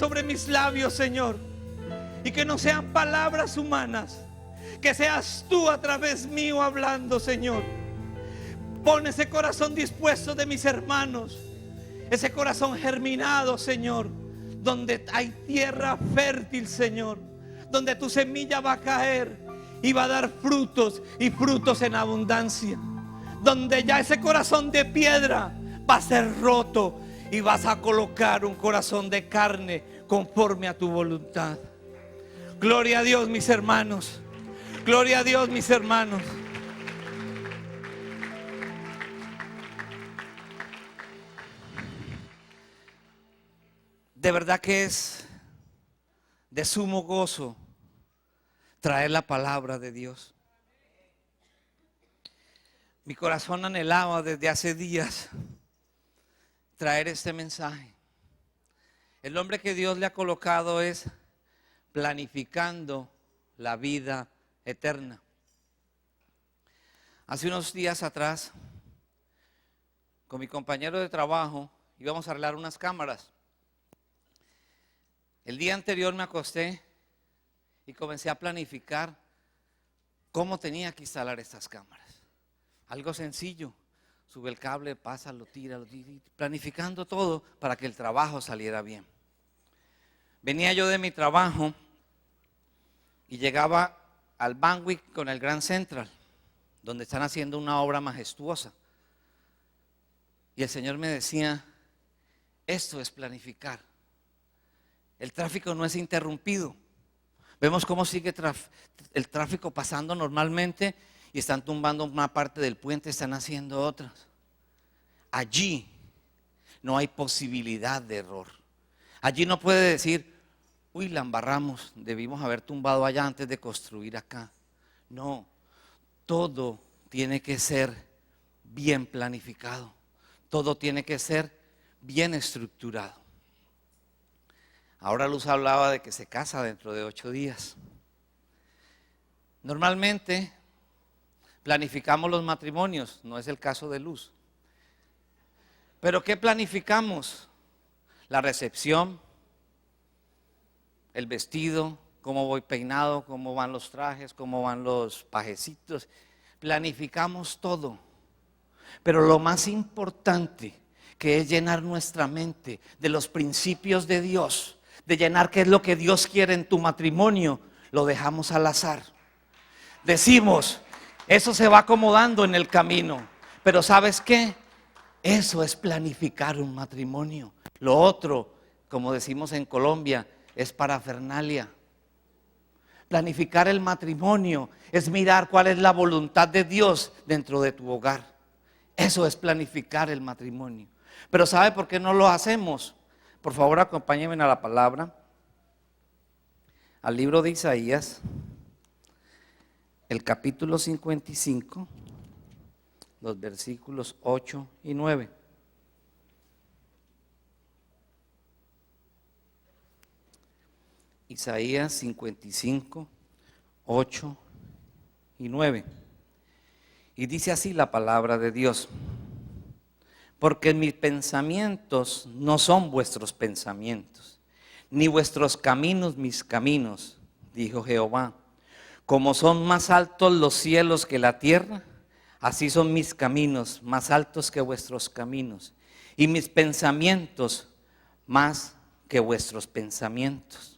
sobre mis labios, Señor. Y que no sean palabras humanas, que seas tú a través mío hablando, Señor. Pon ese corazón dispuesto de mis hermanos, ese corazón germinado, Señor, donde hay tierra fértil, Señor, donde tu semilla va a caer y va a dar frutos, y frutos en abundancia, donde ya ese corazón de piedra va a ser roto y vas a colocar un corazón de carne conforme a tu voluntad. Gloria a Dios, mis hermanos. Gloria a Dios, mis hermanos. De verdad que es de sumo gozo traer la palabra de Dios. Mi corazón anhelaba desde hace días traer este mensaje. El nombre que Dios le ha colocado es planificando la vida eterna. Hace unos días atrás, con mi compañero de trabajo, íbamos a arreglar unas cámaras. El día anterior me acosté y comencé a planificar cómo tenía que instalar estas cámaras. Algo sencillo, sube el cable, pasa, lo tira, planificando todo para que el trabajo saliera bien. Venía yo de mi trabajo y llegaba al Banwick con el Grand Central, donde están haciendo una obra majestuosa. Y el Señor me decía, esto es planificar. El tráfico no es interrumpido. Vemos cómo sigue el tráfico pasando normalmente y están tumbando una parte del puente, están haciendo otras. Allí no hay posibilidad de error. Allí no puede decir, uy, la embarramos, debimos haber tumbado allá antes de construir acá. No, todo tiene que ser bien planificado. Todo tiene que ser bien estructurado. Ahora Luz hablaba de que se casa dentro de 8 días. Normalmente planificamos los matrimonios, no es el caso de Luz. ¿Pero qué planificamos? La recepción, el vestido, cómo voy peinado, cómo van los trajes, cómo van los pajecitos. Planificamos todo. Pero lo más importante, que es llenar nuestra mente de los principios de Dios, de llenar qué es lo que Dios quiere en tu matrimonio, lo dejamos al azar. Decimos, eso se va acomodando en el camino, pero ¿sabes qué? Eso es planificar un matrimonio. Lo otro, como decimos en Colombia, es parafernalia. Planificar el matrimonio es mirar cuál es la voluntad de Dios dentro de tu hogar. Eso es planificar el matrimonio. Pero ¿sabe por qué no lo hacemos? Por favor, acompáñenme a la palabra, al libro de Isaías, el capítulo 55, los versículos 8 y 9. Isaías 55, 8 y 9. Y dice así la palabra de Dios. Porque mis pensamientos no son vuestros pensamientos, ni vuestros caminos mis caminos, dijo Jehová. Como son más altos los cielos que la tierra, así son mis caminos más altos que vuestros caminos, y mis pensamientos más que vuestros pensamientos.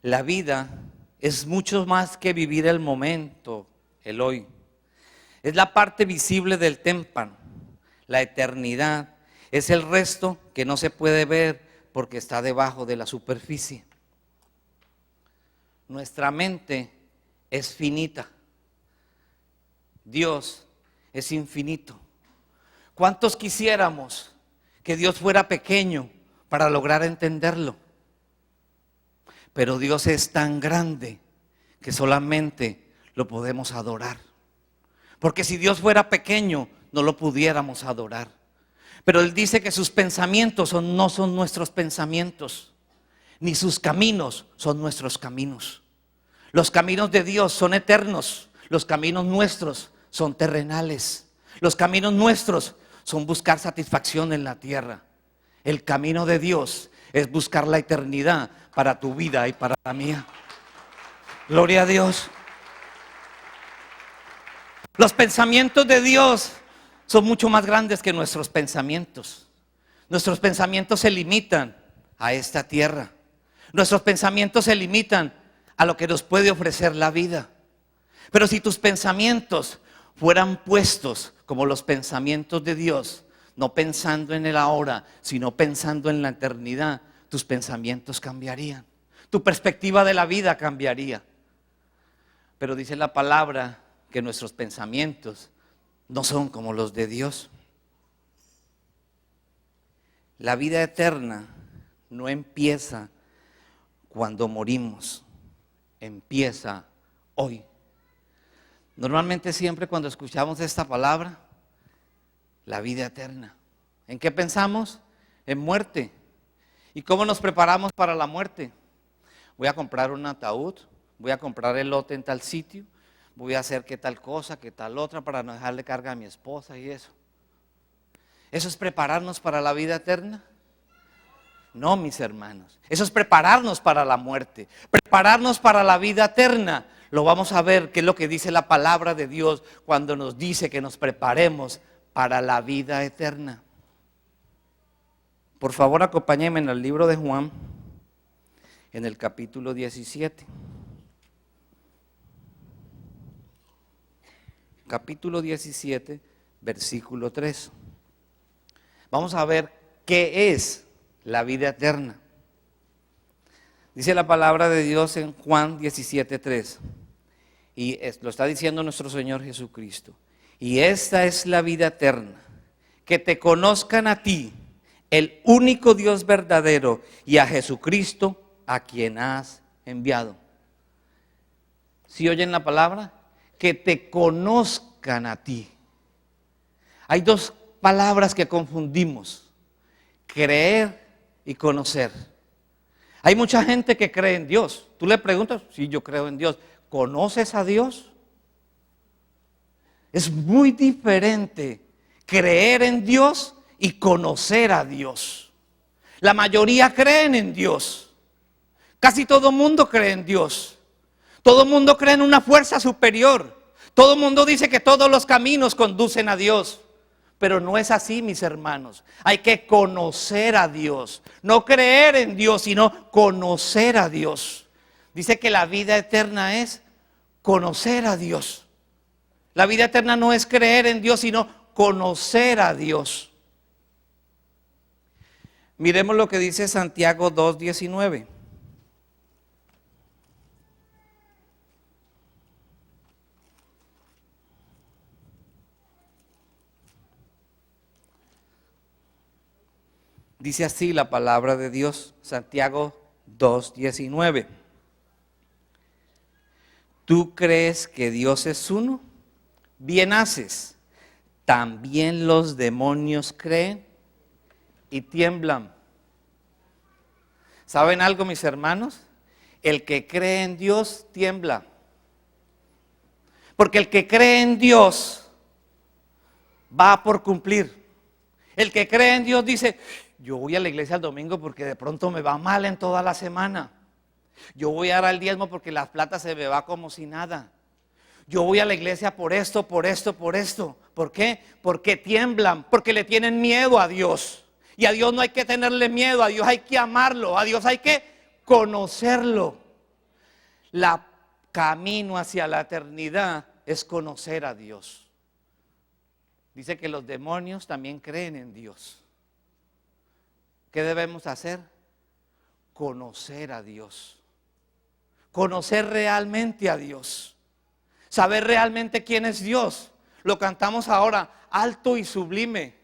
La vida es mucho más que vivir el momento, el hoy. Es la parte visible del témpano. La eternidad es el resto que no se puede ver porque está debajo de la superficie. Nuestra mente es finita. Dios es infinito. ¿Cuántos quisiéramos que Dios fuera pequeño para lograr entenderlo? Pero Dios es tan grande que solamente lo podemos adorar. Porque si Dios fuera pequeño, no lo pudiéramos adorar. Pero Él dice que sus pensamientos no son nuestros pensamientos, ni sus caminos son nuestros caminos. Los caminos de Dios son eternos, los caminos nuestros son terrenales. Los caminos nuestros son buscar satisfacción en la tierra. El camino de Dios es buscar la eternidad para tu vida y para la mía. Gloria a Dios. Los pensamientos de Dios son mucho más grandes que nuestros pensamientos. Nuestros pensamientos se limitan a esta tierra. Nuestros pensamientos se limitan a lo que nos puede ofrecer la vida. Pero si tus pensamientos fueran puestos como los pensamientos de Dios, no pensando en el ahora, sino pensando en la eternidad, tus pensamientos cambiarían. Tu perspectiva de la vida cambiaría. Pero dice la palabra que nuestros pensamientos no son como los de Dios. La vida eterna no empieza cuando morimos, empieza hoy. Normalmente siempre cuando escuchamos esta palabra, la vida eterna, ¿en qué pensamos? En muerte. ¿Y cómo nos preparamos para la muerte? Voy a comprar un ataúd, voy a comprar el lote en tal sitio, voy a hacer que tal cosa, que tal otra para no dejarle carga a mi esposa y eso. ¿Eso es prepararnos para la vida eterna? No, mis hermanos, eso es prepararnos para la muerte, prepararnos para la vida eterna. Lo vamos a ver, qué es lo que dice la palabra de Dios cuando nos dice que nos preparemos para la vida eterna. Por favor, acompáñenme en el libro de Juan, en el capítulo 17. Capítulo 17, versículo 3. Vamos a ver qué es la vida eterna. Dice la palabra de Dios en Juan 17:3, y lo está diciendo nuestro Señor Jesucristo. Y esta es la vida eterna, que te conozcan a ti, el único Dios verdadero, y a Jesucristo, a quien has enviado. ¿Sí oyen la palabra? Que te conozcan a ti. Hay dos palabras que confundimos: creer y conocer. Hay mucha gente que cree en Dios. Tú le preguntas, sí, yo creo en Dios. ¿Conoces a Dios? Es muy diferente creer en Dios y conocer a Dios. La mayoría creen en Dios. Casi todo el mundo cree en Dios. Todo el mundo cree en una fuerza superior. Todo el mundo dice que todos los caminos conducen a Dios. Pero no es así, mis hermanos. Hay que conocer a Dios. No creer en Dios, sino conocer a Dios. Dice que la vida eterna es conocer a Dios. La vida eterna no es creer en Dios, sino conocer a Dios. Miremos lo que dice Santiago 2:19. Dice así la palabra de Dios, Santiago 2:19. ¿Tú crees que Dios es uno? Bien haces. También los demonios creen y tiemblan. ¿Saben algo, mis hermanos? El que cree en Dios tiembla. Porque el que cree en Dios va por cumplir. El que cree en Dios dice: yo voy a la iglesia el domingo porque de pronto me va mal en toda la semana. Yo voy a dar al diezmo porque la plata se me va como si nada. Yo voy a la iglesia por esto, por esto, por esto. ¿Por qué? Porque tiemblan, porque le tienen miedo a Dios. Y a Dios no hay que tenerle miedo, a Dios hay que amarlo, a Dios hay que conocerlo. El camino hacia la eternidad es conocer a Dios. Dice que los demonios también creen en Dios. ¿Qué debemos hacer? Conocer a Dios. Conocer realmente a Dios. Saber realmente quién es Dios. Lo cantamos ahora, alto y sublime.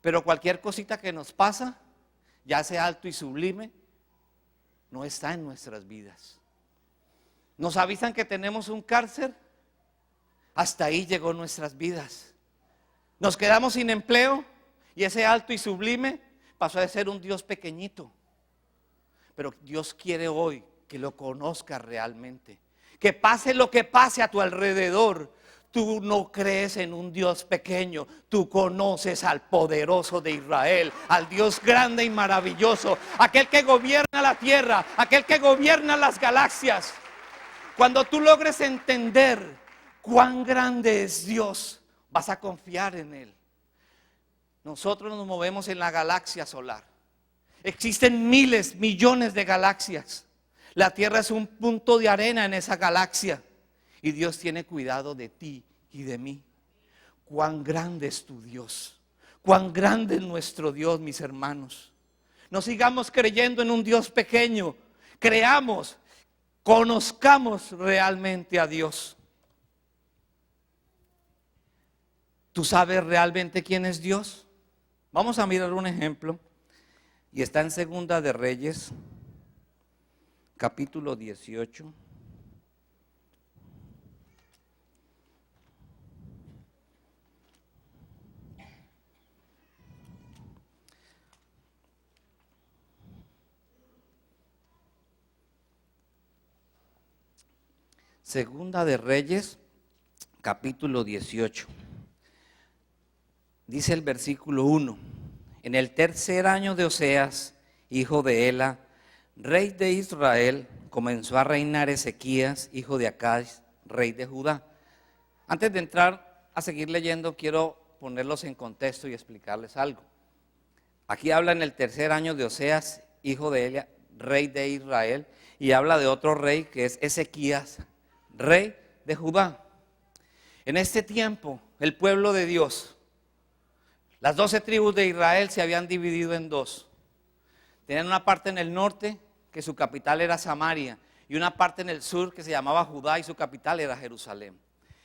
Pero cualquier cosita que nos pasa, ya sea alto y sublime, no está en nuestras vidas. Nos avisan que tenemos un cáncer, hasta ahí llegó nuestras vidas. Nos quedamos sin empleo y ese alto y sublime pasó a ser un Dios pequeñito. Pero Dios quiere hoy que lo conozcas realmente. Que pase lo que pase a tu alrededor, Tú no crees en un Dios pequeño, tú conoces al poderoso de Israel, al Dios grande y maravilloso, aquel que gobierna la tierra, aquel que gobierna las galaxias. Cuando tú logres entender cuán grande es Dios, vas a confiar en Él. Nosotros nos movemos en la galaxia solar. Existen miles, millones de galaxias. La Tierra es un punto de arena en esa galaxia. Y Dios tiene cuidado de ti y de mí. Cuán grande es tu Dios. Cuán grande es nuestro Dios, mis hermanos. No sigamos creyendo en un Dios pequeño. Creamos, conozcamos realmente a Dios. ¿Tú sabes realmente quién es Dios? Vamos a mirar un ejemplo. Y está en Segunda de Reyes, capítulo 18. Segunda de Reyes, capítulo 18. Dice el versículo 1. En el tercer año de Oseas, hijo de Ela, rey de Israel, comenzó a reinar Ezequías, hijo de Acaz, rey de Judá. Antes de entrar a seguir leyendo, quiero ponerlos en contexto y explicarles algo. Aquí habla en el tercer año de Oseas, hijo de Ela, rey de Israel, y habla de otro rey que es Ezequías, rey de Judá. En este tiempo, el pueblo de Dios, las 12 tribus de Israel se habían dividido en dos. Tenían una parte en el norte, que su capital era Samaria, y una parte en el sur, que se llamaba Judá, y su capital era Jerusalén.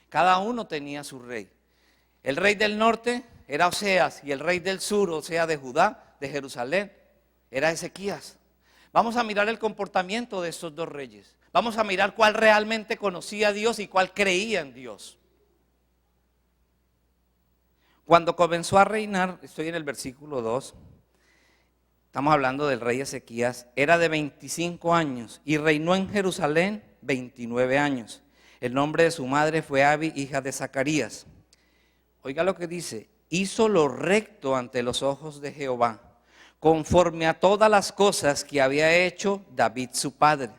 Cada uno tenía su rey. El rey del norte era Oseas, y el rey del sur, o sea, de Judá, de Jerusalén, era Ezequías. Vamos a mirar el comportamiento de estos dos reyes. Vamos a mirar cuál realmente conocía a Dios y cuál creía en Dios. Cuando comenzó a reinar, estoy en el versículo 2, estamos hablando del rey Ezequías, era de 25 años y reinó en Jerusalén 29 años. El nombre de su madre fue Abi, hija de Zacarías. Oiga lo que dice: hizo lo recto ante los ojos de Jehová, conforme a todas las cosas que había hecho David su padre.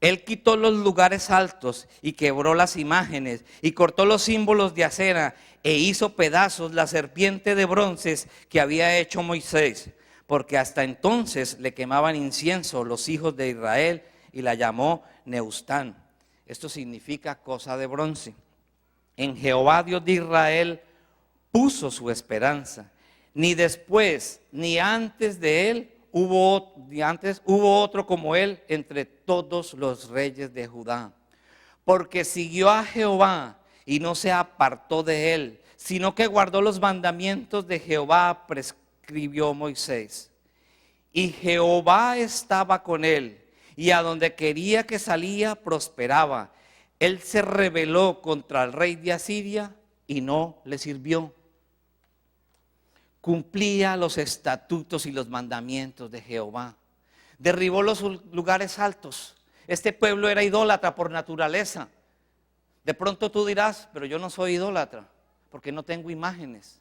Él quitó los lugares altos y quebró las imágenes y cortó los símbolos de acera e hizo pedazos la serpiente de bronces que había hecho Moisés, porque hasta entonces le quemaban incienso los hijos de Israel y la llamó Neustán. Esto significa cosa de bronce. En Jehová Dios de Israel puso su esperanza. Ni después ni antes de él hubo otro como él entre todos los reyes de Judá, porque siguió a Jehová y no se apartó de él, sino que guardó los mandamientos de Jehová, prescribió Moisés. Y Jehová estaba con él, y a donde quería que salía prosperaba. Él se rebeló contra el rey de Asiria y no le sirvió. Cumplía los estatutos y los mandamientos de Jehová. Derribó los lugares altos. Este pueblo era idólatra por naturaleza. De pronto tú dirás, pero yo no soy idólatra, porque no tengo imágenes.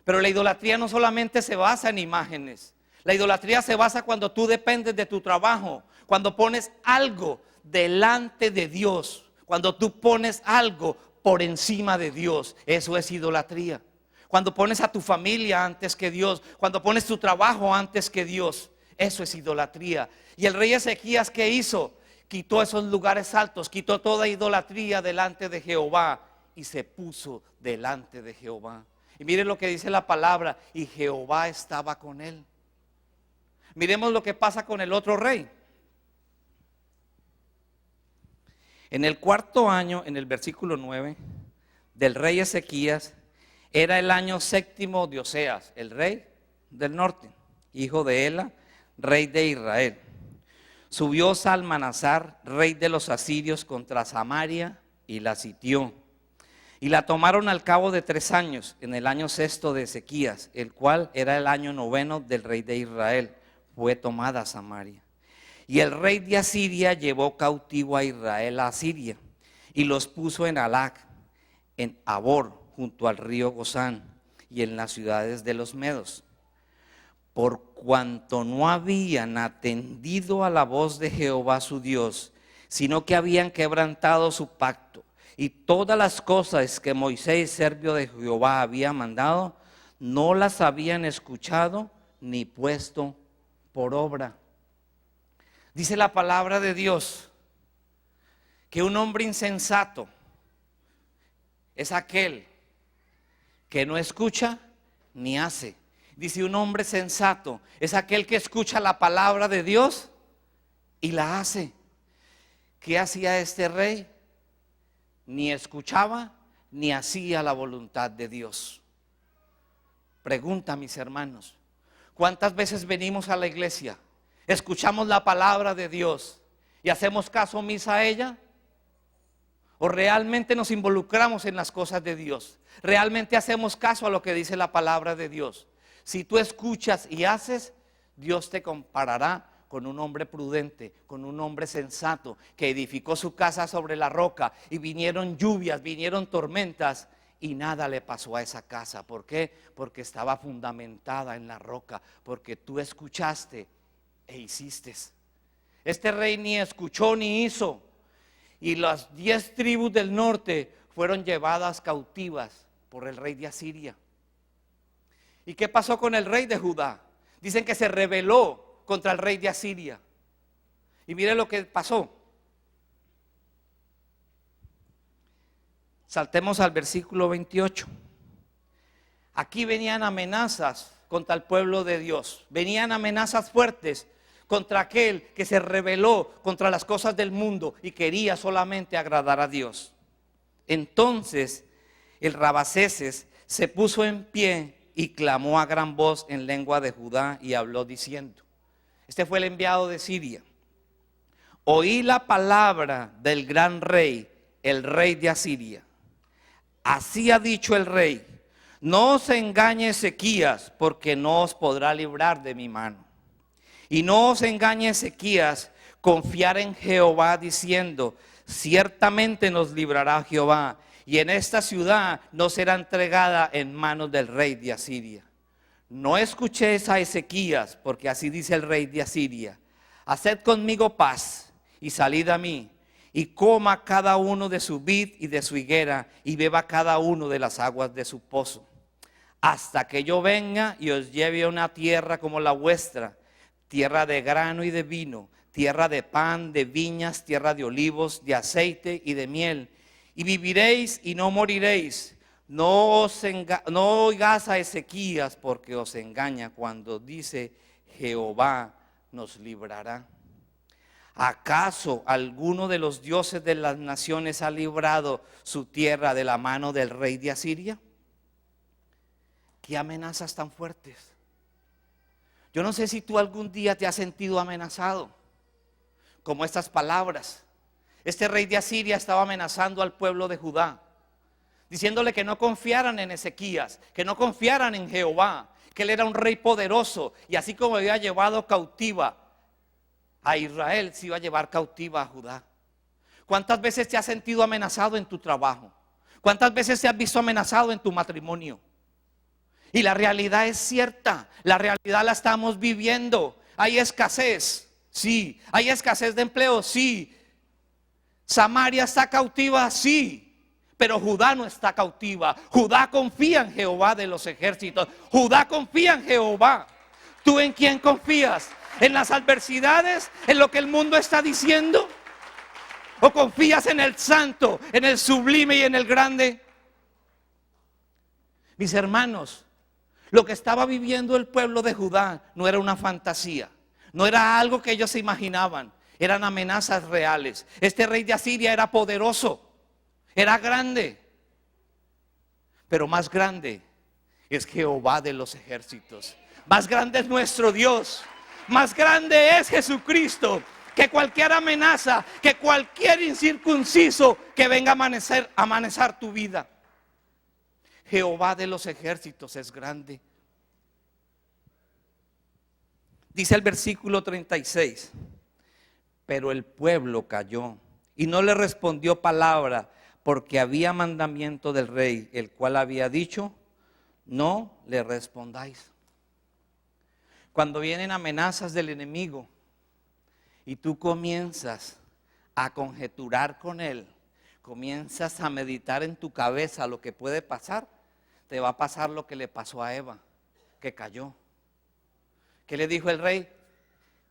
Pero la idolatría no solamente se basa en imágenes. La idolatría se basa cuando tú dependes de tu trabajo, cuando pones algo delante de Dios, cuando tú pones algo por encima de Dios. Eso es idolatría. Cuando pones a tu familia antes que Dios, cuando pones tu trabajo antes que Dios, eso es idolatría. Y el rey Ezequías, ¿qué hizo? Quitó esos lugares altos, quitó toda idolatría delante de Jehová y se puso delante de Jehová. Y miren lo que dice la palabra: y Jehová estaba con él. Miremos lo que pasa con el otro rey. En el cuarto año, en el versículo 9, del rey Ezequías, era el año séptimo de Oseas, el rey del norte, hijo de Ela, rey de Israel. Subió Salmanasar, rey de los asirios, contra Samaria y la sitió. Y la tomaron al cabo de 3 años, en el año sexto de Ezequías, el cual era el año noveno del rey de Israel. Fue tomada Samaria. Y el rey de Asiria llevó cautivo a Israel a Asiria y los puso en Halac, en Habor, junto al río Gozán, y en las ciudades de los medos, por cuanto no habían atendido a la voz de Jehová su Dios, sino que habían quebrantado su pacto, y todas las cosas que Moisés, siervo de Jehová, había mandado, no las habían escuchado ni puesto por obra. Dice la palabra de Dios que un hombre insensato es aquel que no escucha ni hace. Dice, un hombre sensato es aquel que escucha la palabra de Dios y la hace. ¿Qué hacía este rey? Ni escuchaba ni hacía la voluntad de Dios. Pregunta, mis hermanos, ¿cuántas veces venimos a la iglesia, escuchamos la palabra de Dios y hacemos caso omiso a ella? ¿O realmente nos involucramos en las cosas de Dios? ¿Realmente hacemos caso a lo que dice la palabra de Dios? Si tú escuchas y haces, Dios te comparará con un hombre prudente, con un hombre sensato, que edificó su casa sobre la roca, y vinieron lluvias, vinieron tormentas, y nada le pasó a esa casa. ¿Por qué? Porque estaba fundamentada en la roca, porque tú escuchaste e hiciste. Este rey ni escuchó ni hizo, y las 10 tribus del norte fueron llevadas cautivas por el rey de Asiria. ¿Y qué pasó con el rey de Judá? Dicen que se rebeló contra el rey de Asiria. Y mire lo que pasó. Saltemos al versículo 28. Aquí venían amenazas contra el pueblo de Dios. Venían amenazas fuertes contra aquel que se rebeló contra las cosas del mundo y quería solamente agradar a Dios. Entonces el Rabaceses se puso en pie y clamó a gran voz en lengua de Judá y habló diciendo, este fue el enviado de Siria: oí la palabra del gran rey, el rey de Asiria. Así ha dicho el rey: no os engañe Ezequías, porque no os podrá librar de mi mano. Y no os engañe Ezequías, confiar en Jehová diciendo, ciertamente nos librará Jehová, y en esta ciudad no será entregada en manos del rey de Asiria. No escuchéis a Ezequías, porque así dice el rey de Asiria: haced conmigo paz y salid a mí, y coma cada uno de su vid y de su higuera, y beba cada uno de las aguas de su pozo, hasta que yo venga y os lleve a una tierra como la vuestra, tierra de grano y de vino, tierra de pan, de viñas, tierra de olivos, de aceite y de miel, y viviréis y no moriréis. No oigáis a Ezequías, porque os engaña cuando dice, Jehová nos librará. ¿Acaso alguno de los dioses de las naciones ha librado su tierra de la mano del rey de Asiria? ¿Qué amenazas tan fuertes? Yo no sé si tú algún día te has sentido amenazado, como estas palabras. Este rey de Asiria estaba amenazando al pueblo de Judá, diciéndole que no confiaran en Ezequías, que no confiaran en Jehová, que él era un rey poderoso, y así como había llevado cautiva a Israel, se iba a llevar cautiva a Judá. ¿Cuántas veces te has sentido amenazado en tu trabajo? ¿Cuántas veces te has visto amenazado en tu matrimonio? Y la realidad es cierta, la realidad la estamos viviendo. Hay escasez, sí. Hay escasez de empleo, sí. Samaria está cautiva, sí. Pero Judá no está cautiva. Judá confía en Jehová de los ejércitos. Judá confía en Jehová. ¿Tú en quién confías? ¿En las adversidades? ¿En lo que el mundo está diciendo? ¿O confías en el santo, en el sublime y en el grande? Mis hermanos, lo que estaba viviendo el pueblo de Judá no era una fantasía, no era algo que ellos se imaginaban, eran amenazas reales. Este rey de Asiria era poderoso, era grande, pero más grande es Jehová de los ejércitos. Más grande es nuestro Dios, más grande es Jesucristo que cualquier amenaza, que cualquier incircunciso que venga a amenazar tu vida. Jehová de los ejércitos es grande. Dice el versículo 36, pero el pueblo calló y no le respondió palabra, porque había mandamiento del rey, el cual había dicho, no le respondáis. Cuando vienen amenazas del enemigo y tú comienzas a conjeturar con él, comienzas a meditar en tu cabeza lo que puede pasar, te va a pasar lo que le pasó a Eva, que cayó. ¿Qué le dijo el rey?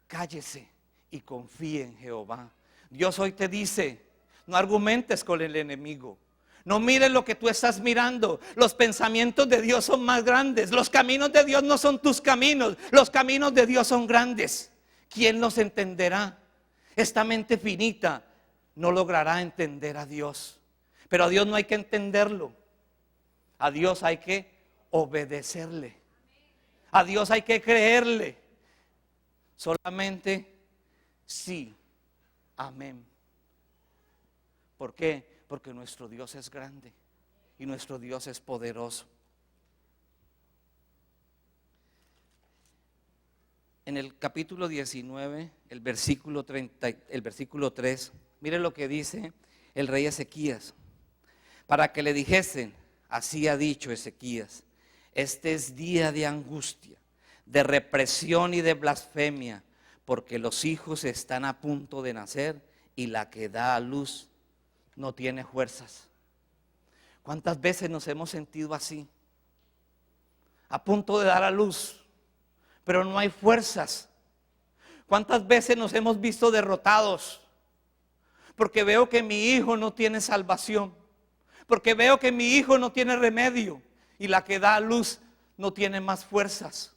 Cállese y confíe en Jehová. Dios hoy te dice, no argumentes con el enemigo. No mires lo que tú estás mirando. Los pensamientos de Dios son más grandes. Los caminos de Dios no son tus caminos. Los caminos de Dios son grandes. ¿Quién los entenderá? Esta mente finita no logrará entender a Dios. Pero a Dios no hay que entenderlo. A Dios hay que obedecerle. A Dios hay que creerle. Solamente sí. Amén. ¿Por qué? Porque nuestro Dios es grande y nuestro Dios es poderoso. En el capítulo 19, el versículo 3, mire lo que dice el rey Ezequías. Para que le dijesen, así ha dicho Ezequías, este es día de angustia, de represión y de blasfemia, porque los hijos están a punto de nacer y la que da a luz no tiene fuerzas. ¿Cuántas veces nos hemos sentido así? A punto de dar a luz, pero no hay fuerzas. ¿Cuántas veces nos hemos visto derrotados? Porque veo que mi hijo no tiene salvación. Porque veo que mi hijo no tiene remedio. Y la que da a luz no tiene más fuerzas.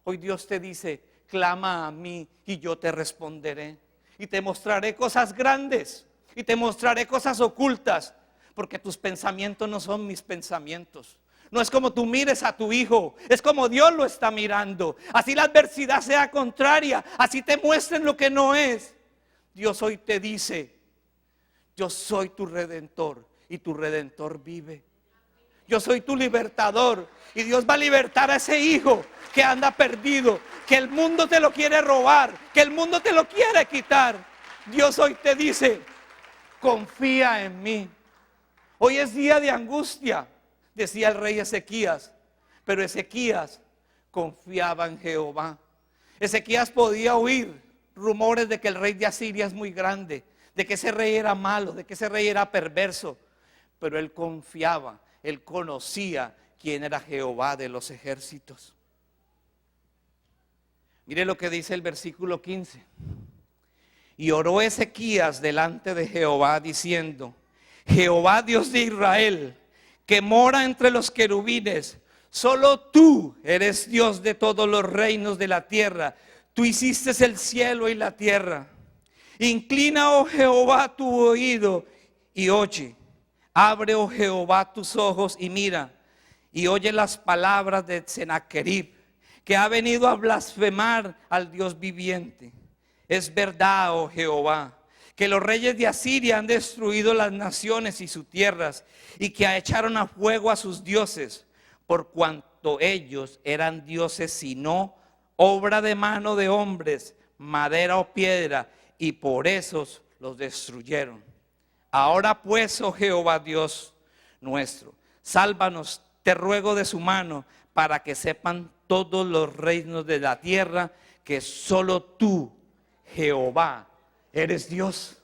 Hoy Dios te dice, clama a mí y yo te responderé. Y te mostraré cosas grandes. Y te mostraré cosas ocultas. Porque tus pensamientos no son mis pensamientos. No es como tú mires a tu hijo, es como Dios lo está mirando. Así la adversidad sea contraria, así te muestren lo que no es. Dios hoy te dice, yo soy tu redentor y tu redentor vive. Yo soy tu libertador y Dios va a libertar a ese hijo que anda perdido, que el mundo te lo quiere robar, que el mundo te lo quiere quitar. Dios hoy te dice, confía en mí. Hoy es día de angustia, decía el rey Ezequías, pero Ezequías confiaba en Jehová. Ezequías podía oír rumores de que el rey de Asiria es muy grande, de que ese rey era malo, de que ese rey era perverso, pero él confiaba, él conocía quién era Jehová de los ejércitos. Mire lo que dice el versículo 15. Y oró Ezequías delante de Jehová diciendo, Jehová Dios de Israel, que mora entre los querubines, solo tú eres Dios de todos los reinos de la tierra. Tú hiciste el cielo y la tierra. Inclina, oh Jehová, tu oído y oye. Abre, oh Jehová, tus ojos y mira. Y oye las palabras de Sennacherib, que ha venido a blasfemar al Dios viviente. Es verdad, oh Jehová, que los reyes de Asiria han destruido las naciones y sus tierras, y que echaron a fuego a sus dioses, por cuanto ellos eran dioses sino obra de mano de hombres, madera o piedra, y por eso los destruyeron. Ahora pues, oh Jehová Dios nuestro, sálvanos, te ruego, de su mano, para que sepan todos los reinos de la tierra que solo tú, Jehová, eres Dios.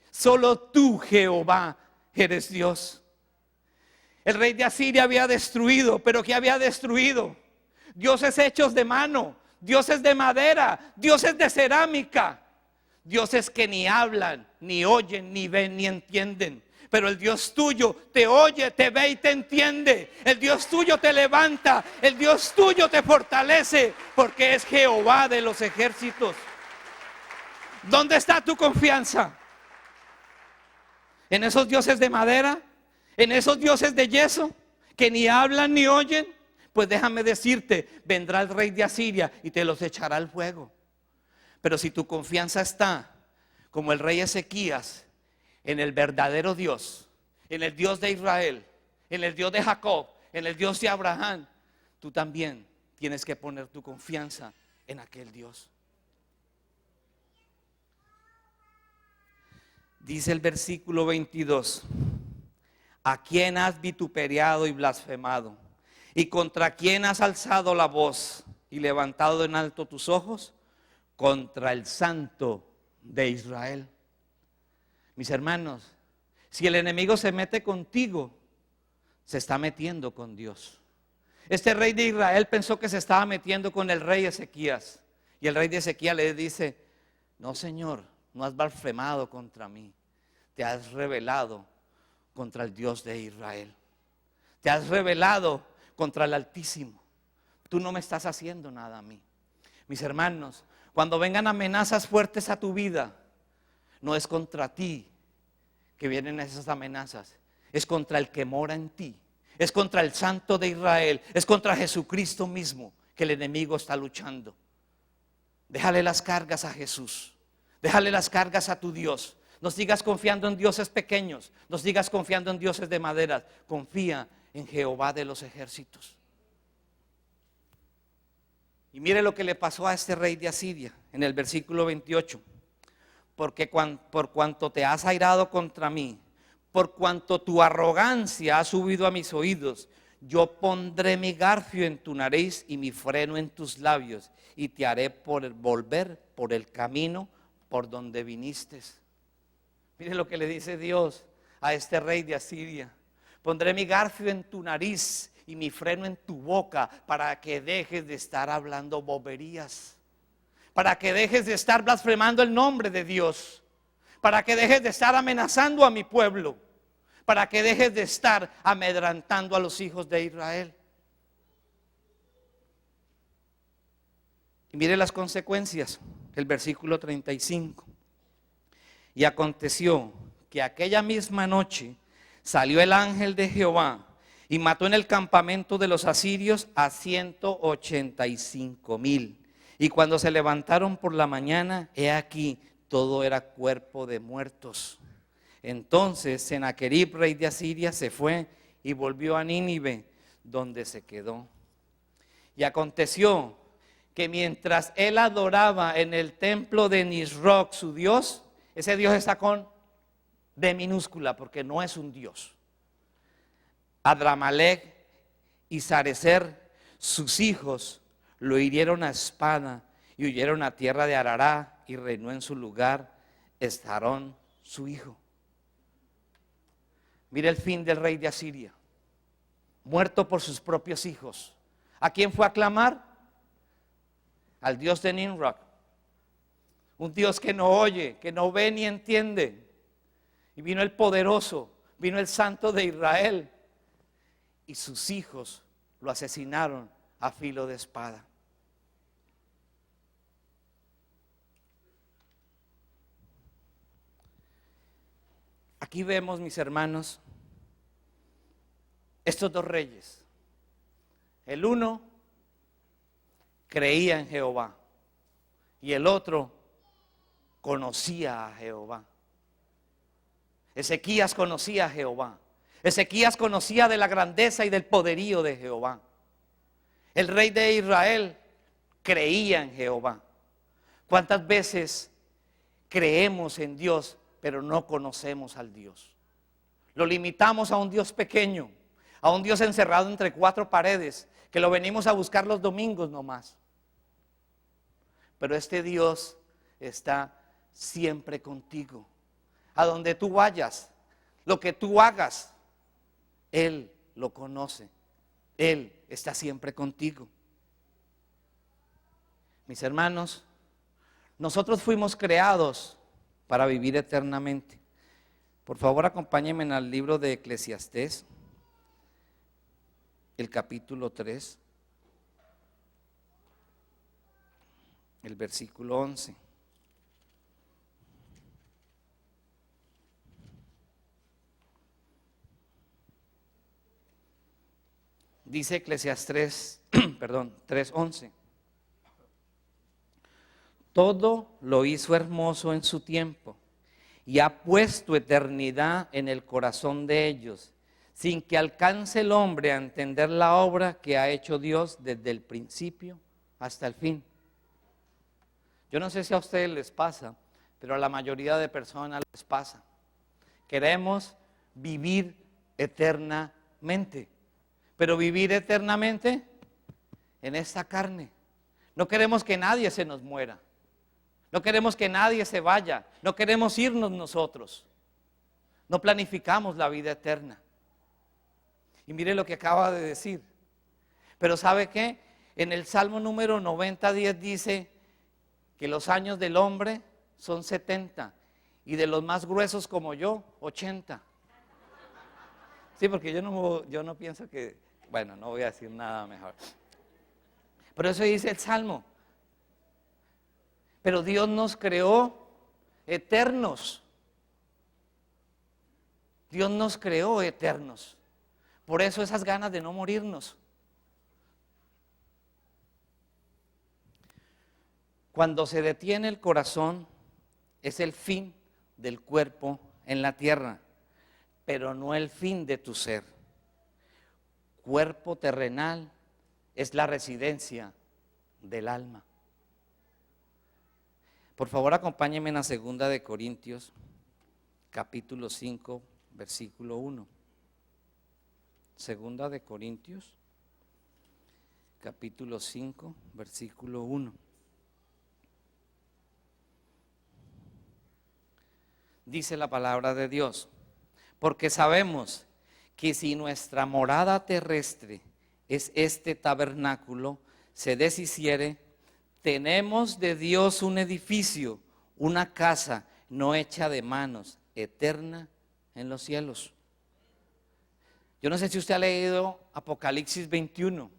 Solo tú, Jehová, eres Dios. El rey de Asiria había destruido, pero ¿qué había destruido? Dioses hechos de mano, dioses de madera, dioses de cerámica, dioses que ni hablan, ni oyen, ni ven, ni entienden. Pero el Dios tuyo te oye, te ve y te entiende. El Dios tuyo te levanta, el Dios tuyo te fortalece, porque es Jehová de los ejércitos. ¿Dónde está tu confianza? ¿En esos dioses de madera? ¿En esos dioses de yeso que ni hablan ni oyen? Pues déjame decirte, vendrá el rey de Asiria y te los echará al fuego. Pero si tu confianza está, como el rey Ezequías, en el verdadero Dios, en el Dios de Israel, en el Dios de Jacob, en el Dios de Abraham, tú también tienes que poner tu confianza en aquel Dios. Dice el versículo 22, ¿A quién has vituperiado y blasfemado? ¿Y contra quién has alzado la voz y levantado en alto tus ojos? Contra el Santo de Israel. Mis hermanos, si el enemigo se mete contigo, se está metiendo con Dios. Este rey de Israel pensó que se estaba metiendo con el rey Ezequías. Y el rey de Ezequías le dice: no, Señor, no has blasfemado contra mí. Te has rebelado contra el Dios de Israel. Te has rebelado contra el Altísimo. Tú no me estás haciendo nada a mí. Mis hermanos, cuando vengan amenazas fuertes a tu vida, no es contra ti que vienen esas amenazas, es contra el que mora en ti, es contra el Santo de Israel, es contra Jesucristo mismo que el enemigo está luchando. Déjale las cargas a Jesús, déjale las cargas a tu Dios. No sigas confiando en dioses pequeños, no sigas confiando en dioses de madera, confía en Jehová de los ejércitos. Y mire lo que le pasó a este rey de Asiria en el versículo 28. Porque por cuanto te has airado contra mí, por cuanto tu arrogancia ha subido a mis oídos, yo pondré mi garfio en tu nariz y mi freno en tus labios, y te haré volver por el camino por donde viniste. Mire lo que le dice Dios a este rey de Asiria: pondré mi garfio en tu nariz y mi freno en tu boca, para que dejes de estar hablando boberías, para que dejes de estar blasfemando el nombre de Dios, para que dejes de estar amenazando a mi pueblo, para que dejes de estar amedrantando a los hijos de Israel. Y mire las consecuencias, el versículo 35. Y aconteció que aquella misma noche salió el ángel de Jehová y mató en el campamento de los asirios a 185,000. Y cuando se levantaron por la mañana, he aquí, todo era cuerpo de muertos. Entonces Sennacherib, rey de Asiria, se fue y volvió a Nínive, donde se quedó. Y aconteció que mientras él adoraba en el templo de Nisroch, su dios, ese dios está con D minúscula porque no es un dios, Adramelech y Sarecer, sus hijos, lo hirieron a espada y huyeron a tierra de Arará, y reinó en su lugar Estarón, su hijo. Mire el fin del rey de Asiria, muerto por sus propios hijos. ¿A quién fue a clamar? Al dios de Nimrod, un dios que no oye, que no ve ni entiende. Y vino el poderoso, vino el Santo de Israel, y sus hijos lo asesinaron a filo de espada. Aquí vemos, mis hermanos, estos dos reyes. El uno creía en Jehová y el otro conocía a Jehová. Ezequías conocía a Jehová. Ezequías conocía de la grandeza y del poderío de Jehová. El rey de Israel creía en Jehová. ¿Cuántas veces creemos en Dios, pero no conocemos al Dios? Lo limitamos a un Dios pequeño, a un Dios encerrado entre cuatro paredes, que lo venimos a buscar los domingos nomás. Pero este Dios está siempre contigo. A donde tú vayas, lo que tú hagas, Él lo conoce. Él está siempre contigo. Mis hermanos, nosotros fuimos creados para vivir eternamente. Por favor, acompáñenme al libro de Eclesiastés, el capítulo 3, el versículo 11. Dice Eclesiastés 3:11. Todo lo hizo hermoso en su tiempo y ha puesto eternidad en el corazón de ellos, sin que alcance el hombre a entender la obra que ha hecho Dios desde el principio hasta el fin. Yo no sé si a ustedes les pasa, pero a la mayoría de personas les pasa. Queremos vivir eternamente. Pero vivir eternamente en esta carne. No queremos que nadie se nos muera. No queremos que nadie se vaya. No queremos irnos nosotros. No planificamos la vida eterna. Y mire lo que acaba de decir. Pero ¿sabe qué? En el Salmo número 90:10 dice que los años del hombre son 70 y de los más gruesos como yo, 80. Sí, porque yo no pienso que, bueno, no voy a decir nada mejor. Pero eso dice el Salmo. Pero Dios nos creó eternos. Dios nos creó eternos. Por eso esas ganas de no morirnos. Cuando se detiene el corazón, es el fin del cuerpo en la tierra, pero no el fin de tu ser. Cuerpo terrenal es la residencia del alma. Por favor, acompáñenme en la 2 de Corintios, capítulo 5, versículo 1. 2 de Corintios, capítulo 5, versículo 1. Dice la palabra de Dios: porque sabemos que si nuestra morada terrestre es este tabernáculo, se deshiciere, tenemos de Dios un edificio, una casa no hecha de manos, eterna en los cielos. Yo no sé si usted ha leído Apocalipsis 21,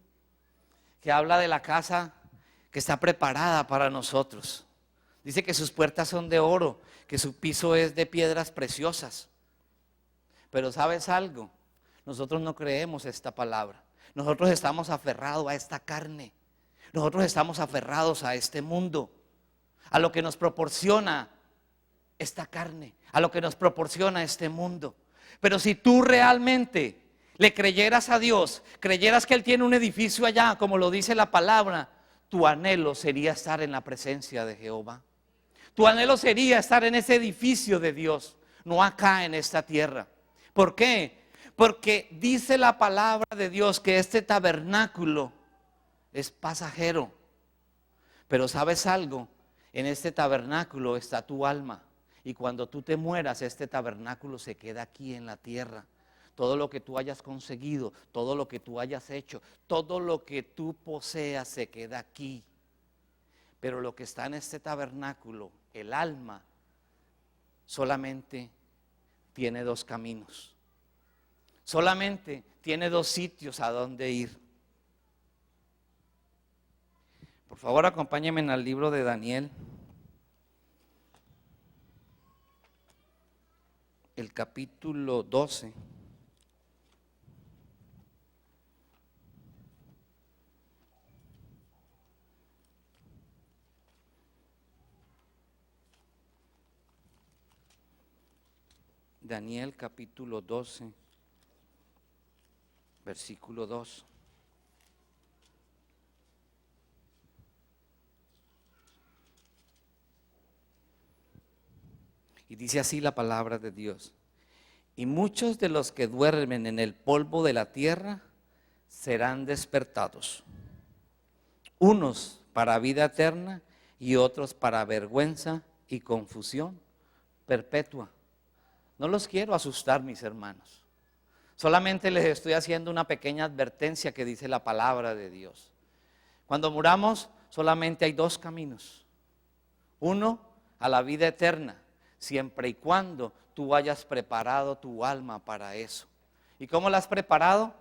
que habla de la casa que está preparada para nosotros. Dice que sus puertas son de oro, que su piso es de piedras preciosas. Pero ¿sabes algo? Nosotros no creemos esta palabra. Nosotros estamos aferrados a esta carne. Nosotros estamos aferrados a este mundo, a lo que nos proporciona esta carne, a lo que nos proporciona este mundo. Pero si tú realmente le creyeras a Dios, creyeras que Él tiene un edificio allá, como lo dice la palabra, tu anhelo sería estar en la presencia de Jehová. Tu anhelo sería estar en ese edificio de Dios, no acá en esta tierra. ¿Por qué? Porque dice la palabra de Dios que este tabernáculo es pasajero. Pero ¿sabes algo? En este tabernáculo está tu alma. Y cuando tú te mueras, este tabernáculo se queda aquí en la tierra. Todo lo que tú hayas conseguido, todo lo que tú hayas hecho, todo lo que tú poseas se queda aquí. Pero lo que está en este tabernáculo, el alma, solamente tiene dos caminos. Solamente tiene dos sitios a donde ir. Por favor, acompáñenme al libro de Daniel, el capítulo 12. Daniel capítulo 12, versículo 2. Y dice así la palabra de Dios: y muchos de los que duermen en el polvo de la tierra serán despertados, unos para vida eterna y otros para vergüenza y confusión perpetua. No los quiero asustar, mis hermanos. Solamente les estoy haciendo una pequeña advertencia que dice la palabra de Dios. Cuando muramos, solamente hay dos caminos. Uno, a la vida eterna, siempre y cuando tú hayas preparado tu alma para eso. ¿Y cómo la has preparado?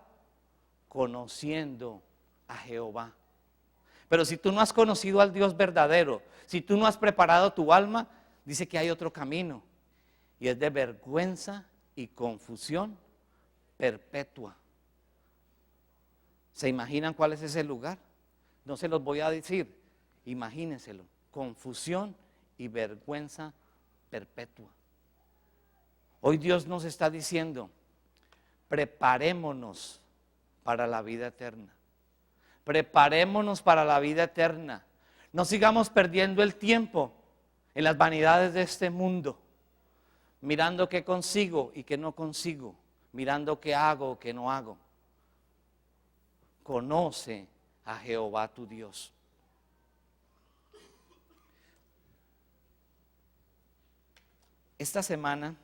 Conociendo a Jehová. Pero si tú no has conocido al Dios verdadero, si tú no has preparado tu alma, dice que hay otro camino. Y es de vergüenza y confusión perpetua. ¿Se imaginan cuál es ese lugar? No se los voy a decir, imagínenselo. Confusión y vergüenza perpetua. Hoy Dios nos está diciendo: preparémonos para la vida eterna. Preparémonos para la vida eterna. No sigamos perdiendo el tiempo en las vanidades de este mundo, mirando qué consigo y qué no consigo, mirando qué hago o qué no hago. Conoce a Jehová tu Dios. Esta semana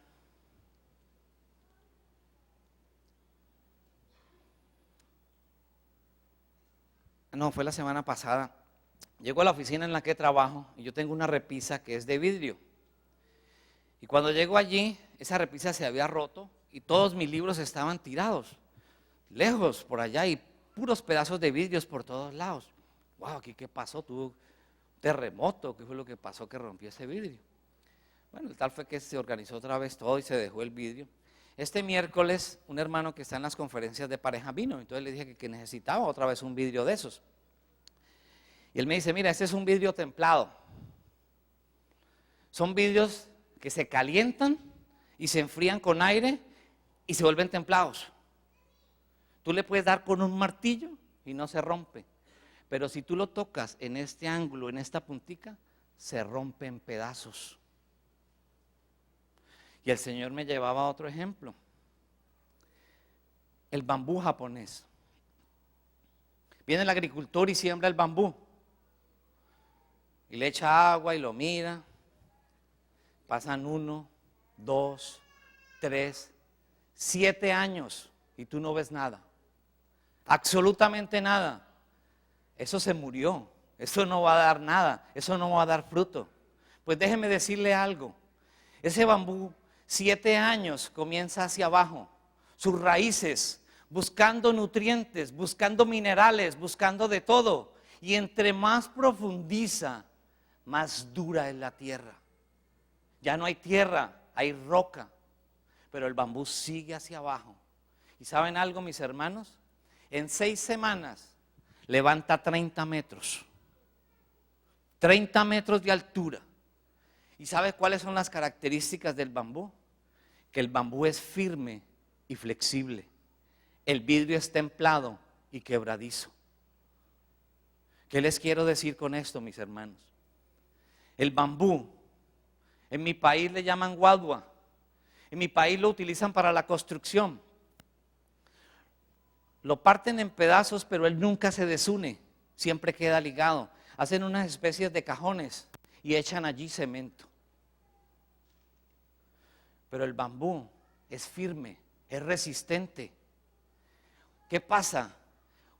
fue la semana pasada. Llego a la oficina en la que trabajo y yo tengo una repisa que es de vidrio. Y cuando llego allí, esa repisa se había roto y todos mis libros estaban tirados, lejos por allá, y puros pedazos de vidrios por todos lados. Wow, ¿aquí qué pasó? ¿Tuvo un terremoto? ¿Qué fue lo que pasó que rompió ese vidrio? Bueno, el tal fue que se organizó otra vez todo y se dejó el vidrio. Este miércoles, un hermano que está en las conferencias de pareja vino, entonces le dije que necesitaba otra vez un vidrio de esos. Y él me dice, mira, este es un vidrio templado. Son vidrios que se calientan y se enfrían con aire y se vuelven templados. Tú le puedes dar con un martillo y no se rompe. Pero si tú lo tocas en este ángulo, en esta puntica, se rompe en pedazos. Y el Señor me llevaba a otro ejemplo. El bambú japonés. Viene el agricultor y siembra el bambú. Y le echa agua y lo mira. Pasan 1, 2, 3, 7 años y tú no ves nada. Absolutamente nada. Eso se murió. Eso no va a dar nada. Eso no va a dar fruto. Pues déjeme decirle algo. Ese bambú, 7 años comienza hacia abajo. Sus raíces, buscando nutrientes, buscando minerales, buscando de todo. Y entre más profundiza, más dura es la tierra. Ya no hay tierra, hay roca. Pero el bambú sigue hacia abajo. ¿Y saben algo, mis hermanos? En 6 semanas levanta 30 metros. 30 metros de altura. ¿Y sabe cuáles son las características del bambú? Que el bambú es firme y flexible. El vidrio es templado y quebradizo. ¿Qué les quiero decir con esto, mis hermanos? El bambú, en mi país le llaman guadua. En mi país lo utilizan para la construcción. Lo parten en pedazos, pero él nunca se desune, siempre queda ligado. Hacen unas especies de cajones y echan allí cemento. Pero el bambú es firme, es resistente. ¿Qué pasa?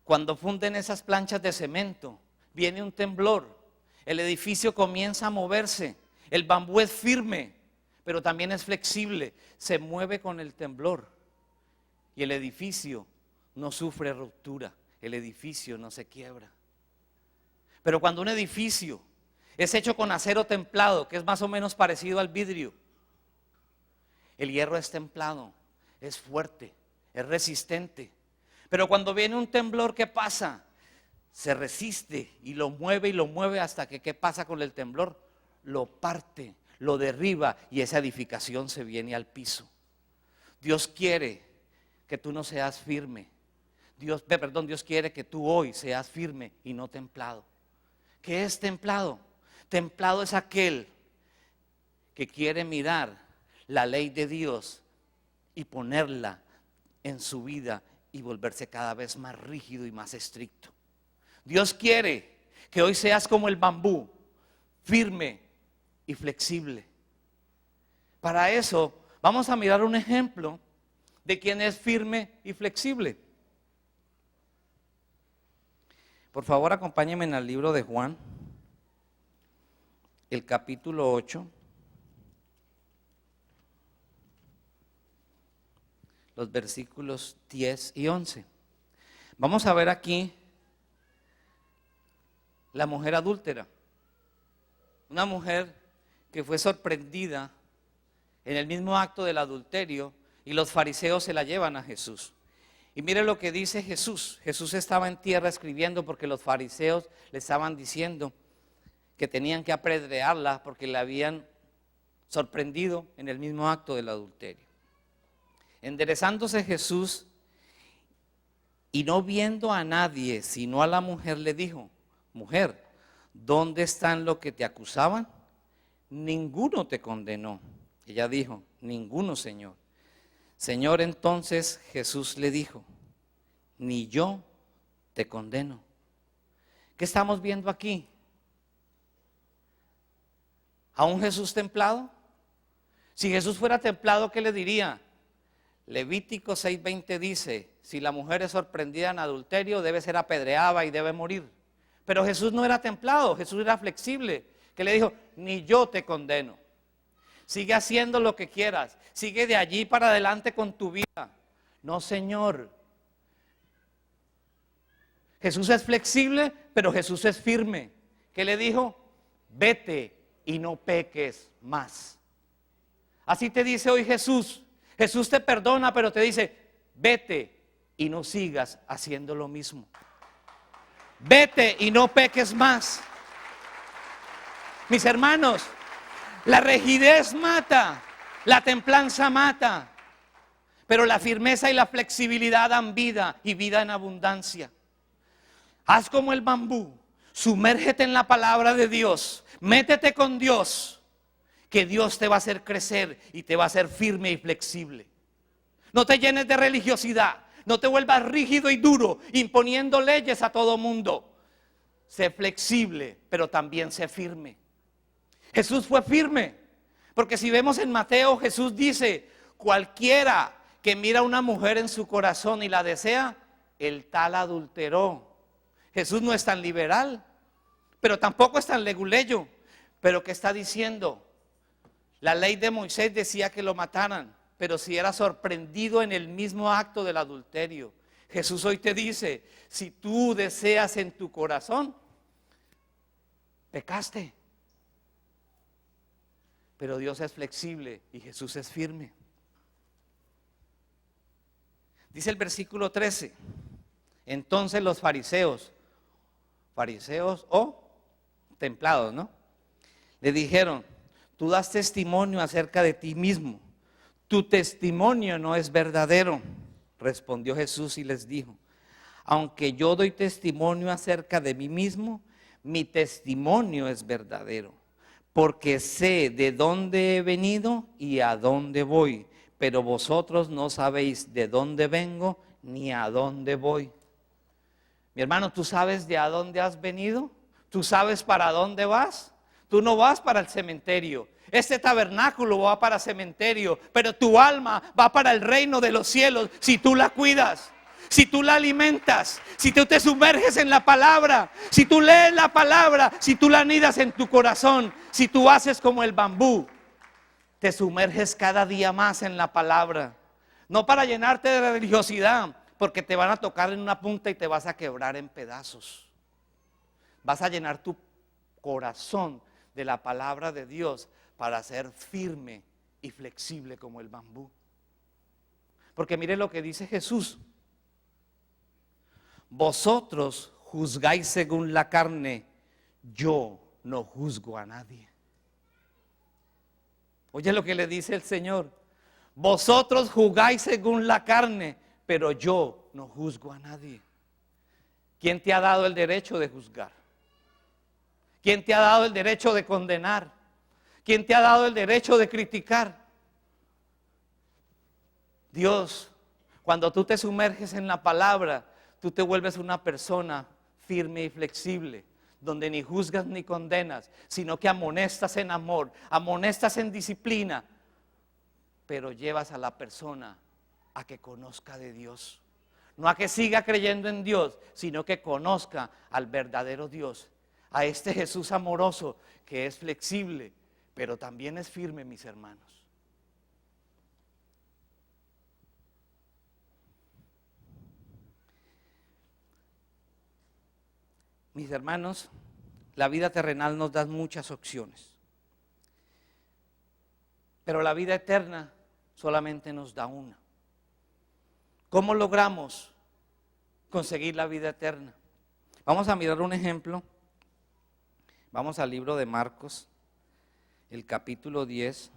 Cuando funden esas planchas de cemento, viene un temblor, el edificio comienza a moverse, el bambú es firme, pero también es flexible, se mueve con el temblor y el edificio no sufre ruptura, el edificio no se quiebra. Pero cuando un edificio es hecho con acero templado, que es más o menos parecido al vidrio, el hierro es templado, es fuerte, es resistente. Pero cuando viene un temblor, ¿qué pasa? Se resiste y lo mueve hasta que, ¿qué pasa con el temblor? Lo parte, lo derriba y esa edificación se viene al piso. Dios quiere que tú no seas firme. Dios quiere que tú hoy seas firme y no templado. ¿Qué es templado? Templado es aquel que quiere mirar la ley de Dios y ponerla en su vida y volverse cada vez más rígido y más estricto. Dios quiere que hoy seas como el bambú, firme y flexible. Para eso vamos a mirar un ejemplo de quien es firme y flexible. Por favor, acompáñenme en el libro de Juan, el capítulo 8, los versículos 10 y 11. Vamos a ver aquí la mujer adúltera, una mujer que fue sorprendida en el mismo acto del adulterio y los fariseos se la llevan a Jesús. Y mire lo que dice Jesús. Jesús estaba en tierra escribiendo porque los fariseos le estaban diciendo que tenían que apedrearla porque la habían sorprendido en el mismo acto del adulterio. Enderezándose Jesús y no viendo a nadie sino a la mujer le dijo: mujer, ¿dónde están los que te acusaban? Ninguno te condenó. Ella dijo: ninguno, Señor. Señor, entonces Jesús le dijo, ni yo te condeno. ¿Qué estamos viendo aquí? ¿A un Jesús templado? Si Jesús fuera templado, ¿qué le diría? Levítico 6:20 dice, si la mujer es sorprendida en adulterio, debe ser apedreada y debe morir. Pero Jesús no era templado, Jesús era flexible, que le dijo, ni yo te condeno. Sigue haciendo lo que quieras, sigue de allí para adelante con tu vida. No, Señor. Jesús es flexible, pero Jesús es firme. ¿Qué le dijo? Vete y no peques más. Así te dice hoy Jesús. Jesús te perdona, pero te dice, vete y no sigas haciendo lo mismo. Vete y no peques más. Mis hermanos, la rigidez mata, la templanza mata, pero la firmeza y la flexibilidad dan vida y vida en abundancia. Haz como el bambú, sumérgete en la palabra de Dios, métete con Dios, que Dios te va a hacer crecer y te va a hacer firme y flexible. No te llenes de religiosidad, no te vuelvas rígido y duro, imponiendo leyes a todo mundo. Sé flexible, pero también sé firme. Jesús fue firme, porque si vemos en Mateo, Jesús dice, cualquiera que mira a una mujer en su corazón y la desea, el tal adulteró. Jesús no es tan liberal, pero tampoco es tan leguleyo. Pero ¿qué está diciendo? La ley de Moisés decía que lo mataran, pero si era sorprendido en el mismo acto del adulterio. Jesús hoy te dice, si tú deseas en tu corazón, pecaste. Pero Dios es flexible y Jesús es firme. Dice el versículo 13, entonces los fariseos o templados, ¿no? Le dijeron, tú das testimonio acerca de ti mismo, tu testimonio no es verdadero. Respondió Jesús y les dijo, aunque yo doy testimonio acerca de mí mismo, mi testimonio es verdadero, porque sé de dónde he venido y a dónde voy, pero vosotros no sabéis de dónde vengo ni a dónde voy. Mi hermano, ¿tú sabes de a dónde has venido? ¿Tú sabes para dónde vas? Tú no vas para el cementerio. Este tabernáculo va para el cementerio, pero tu alma va para el reino de los cielos si tú la cuidas, si tú la alimentas, si tú te sumerges en la palabra, si tú lees la palabra, si tú la anidas en tu corazón, si tú haces como el bambú, te sumerges cada día más en la palabra. No para llenarte de religiosidad, porque te van a tocar en una punta y te vas a quebrar en pedazos. Vas a llenar tu corazón de la palabra de Dios para ser firme y flexible como el bambú. Porque mire lo que dice Jesús. Vosotros juzgáis según la carne, yo no juzgo a nadie. Oye lo que le dice el Señor. Vosotros juzgáis según la carne, pero yo no juzgo a nadie. ¿Quién te ha dado el derecho de juzgar? ¿Quién te ha dado el derecho de condenar? ¿Quién te ha dado el derecho de criticar? Dios, cuando tú te sumerges en la palabra, tú te vuelves una persona firme y flexible, donde ni juzgas ni condenas, sino que amonestas en amor, amonestas en disciplina, pero llevas a la persona a que conozca de Dios. No a que siga creyendo en Dios, sino que conozca al verdadero Dios, a este Jesús amoroso que es flexible, pero también es firme, mis hermanos. Mis hermanos, la vida terrenal nos da muchas opciones, pero la vida eterna solamente nos da una. ¿Cómo logramos conseguir la vida eterna? Vamos a mirar un ejemplo. Vamos al libro de Marcos, el capítulo 10.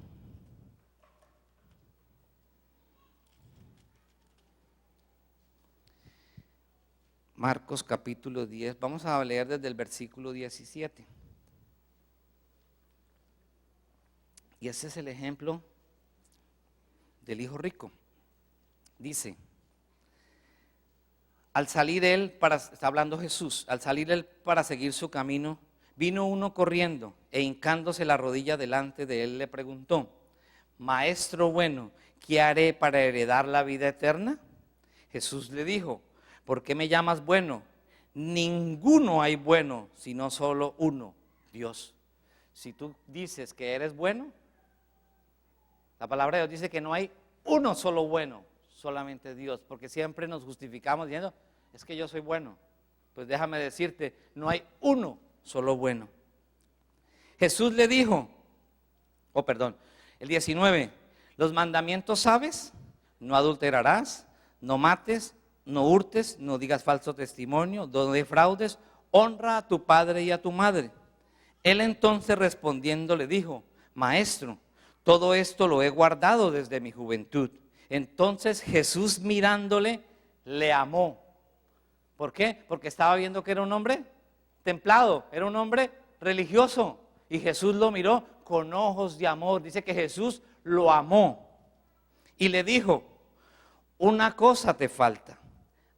Marcos capítulo 10, vamos a leer desde el versículo 17. Y ese es el ejemplo del hijo rico. Dice, está hablando Jesús, al salir él para seguir su camino, vino uno corriendo e hincándose la rodilla delante de él le preguntó: Maestro bueno, ¿qué haré para heredar la vida eterna? Jesús le dijo: ¿por qué me llamas bueno? Ninguno hay bueno, sino solo uno, Dios. Si tú dices que eres bueno, la palabra de Dios dice que no hay uno solo bueno, solamente Dios, porque siempre nos justificamos diciendo, es que yo soy bueno. Pues déjame decirte, no hay uno solo bueno. Jesús le dijo, el 19, los mandamientos sabes: no adulterarás, no mates, no hurtes, no digas falso testimonio, no defraudes, honra a tu padre y a tu madre. Él entonces respondiendo le dijo: Maestro, todo esto lo he guardado desde mi juventud. Entonces Jesús mirándole, le amó. ¿Por qué? Porque estaba viendo que era un hombre templado, era un hombre religioso. Y Jesús lo miró con ojos de amor. Dice que Jesús lo amó. Y le dijo: una cosa te falta.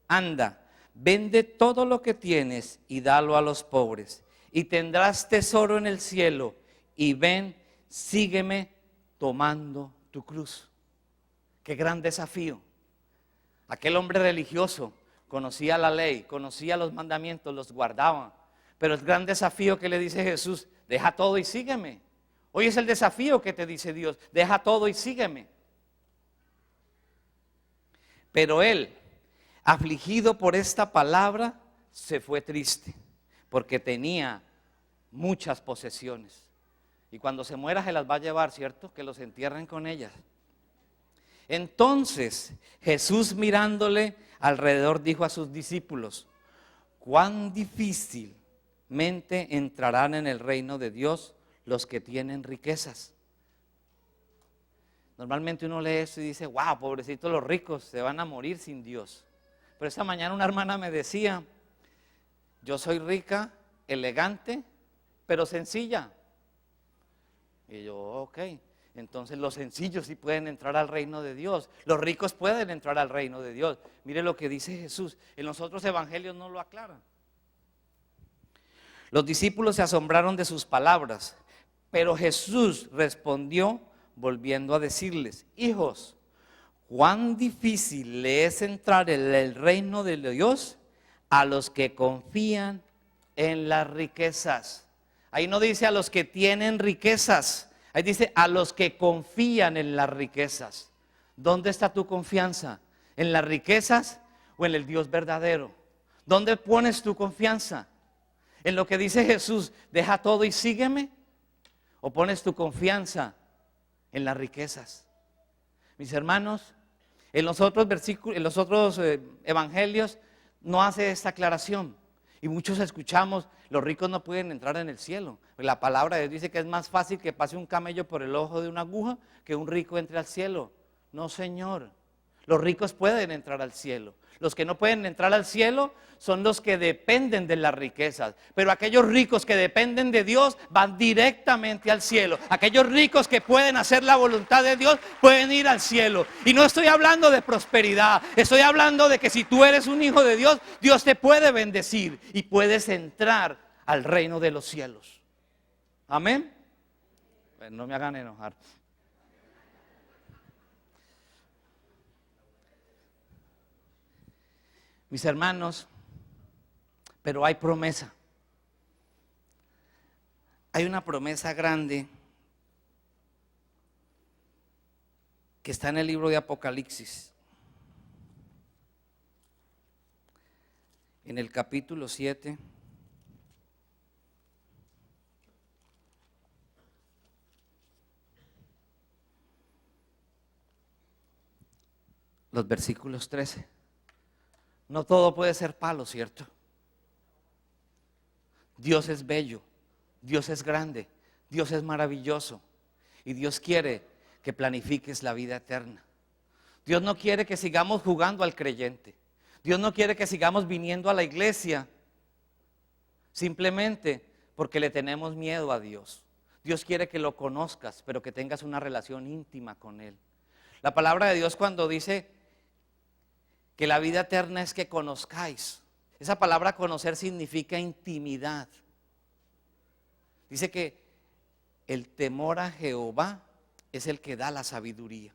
Anda, vende todo lo que tienes y dalo a los pobres, y tendrás tesoro en el cielo. Y ven, sígueme tomando tu cruz. Qué gran desafío. Aquel hombre religioso conocía la ley, conocía los mandamientos, los guardaba. Pero el gran desafío que le dice Jesús: deja todo y sígueme. Hoy es el desafío que te dice Dios: deja todo y sígueme. Pero él, afligido por esta palabra, se fue triste, porque tenía muchas posesiones. Y cuando se muera se las va a llevar, ¿cierto? Que los entierren con ellas. Entonces Jesús, mirándole alrededor, dijo a sus discípulos: cuán difícilmente entrarán en el reino de Dios los que tienen riquezas. Normalmente uno lee eso y dice: wow, pobrecitos los ricos, se van a morir sin Dios. Pero esta mañana una hermana me decía: yo soy rica, elegante, pero sencilla. Y yo, ok, entonces los sencillos sí pueden entrar al reino de Dios, los ricos pueden entrar al reino de Dios. Mire lo que dice Jesús, en los otros evangelios no lo aclaran. Los discípulos se asombraron de sus palabras, pero Jesús respondió volviendo a decirles: hijos, cuán difícil le es entrar en el reino de Dios a los que confían en las riquezas. Ahí no dice a los que tienen riquezas, ahí dice a los que confían en las riquezas. ¿Dónde está tu confianza? ¿En las riquezas o en el Dios verdadero? ¿Dónde pones tu confianza? ¿En lo que dice Jesús, deja todo y sígueme? ¿O pones tu confianza en las riquezas? Mis hermanos, en los otros versículos, en los otros evangelios no hace esta aclaración. Y muchos escuchamos: los ricos no pueden entrar en el cielo. La palabra de Dios dice que es más fácil que pase un camello por el ojo de una aguja que un rico entre al cielo. No, Señor. Los ricos pueden entrar al cielo. Los que no pueden entrar al cielo son los que dependen de las riquezas. Pero aquellos ricos que dependen de Dios van directamente al cielo. Aquellos ricos que pueden hacer la voluntad de Dios pueden ir al cielo. Y no estoy hablando de prosperidad. Estoy hablando de que si tú eres un hijo de Dios, Dios te puede bendecir y puedes entrar al reino de los cielos. Amén. Pues no me hagan enojar. Mis hermanos, pero hay promesa. Hay una promesa grande que está en el libro de Apocalipsis. En el capítulo 7. Los versículos 13. No todo puede ser palo, ¿cierto? Dios es bello, Dios es grande, Dios es maravilloso. Y Dios quiere que planifiques la vida eterna. Dios no quiere que sigamos jugando al creyente. Dios no quiere que sigamos viniendo a la iglesia simplemente porque le tenemos miedo a Dios. Dios quiere que lo conozcas, pero que tengas una relación íntima con Él. La palabra de Dios, cuando dice que la vida eterna es que conozcáis. Esa palabra conocer significa intimidad. Dice que el temor a Jehová es el que da la sabiduría.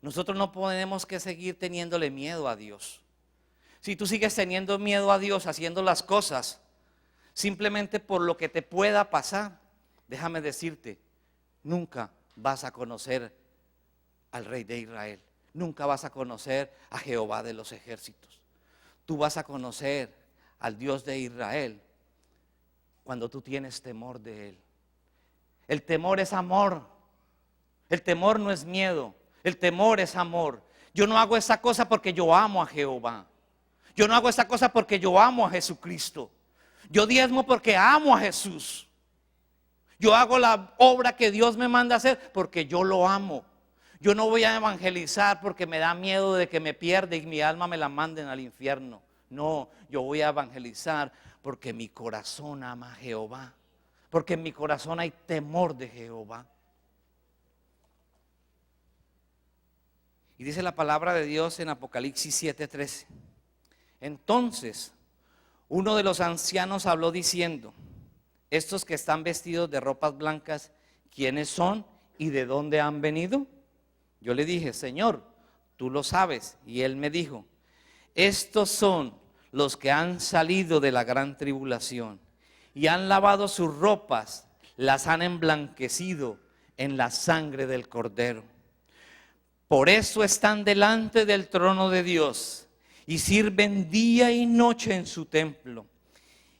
Nosotros no podemos que seguir teniéndole miedo a Dios. Si tú sigues teniendo miedo a Dios haciendo las cosas simplemente por lo que te pueda pasar, déjame decirte, nunca vas a conocer al Rey de Israel. Nunca vas a conocer a Jehová de los ejércitos. Tú vas a conocer al Dios de Israel cuando tú tienes temor de Él. El temor es amor. El temor no es miedo. El temor es amor. Yo no hago esa cosa porque yo amo a Jehová. Yo no hago esa cosa porque yo amo a Jesucristo. Yo diezmo porque amo a Jesús. Yo hago la obra que Dios me manda hacer porque yo lo amo. Yo no voy a evangelizar porque me da miedo de que me pierda y mi alma me la manden al infierno. No, yo voy a evangelizar porque mi corazón ama a Jehová. Porque en mi corazón hay temor de Jehová. Y dice la palabra de Dios en Apocalipsis 7:13. Entonces, uno de los ancianos habló diciendo: estos que están vestidos de ropas blancas, ¿quiénes son y de dónde han venido? Yo le dije: Señor, tú lo sabes. Y él me dijo: estos son los que han salido de la gran tribulación y han lavado sus ropas, las han emblanquecido en la sangre del Cordero. Por eso están delante del trono de Dios y sirven día y noche en su templo.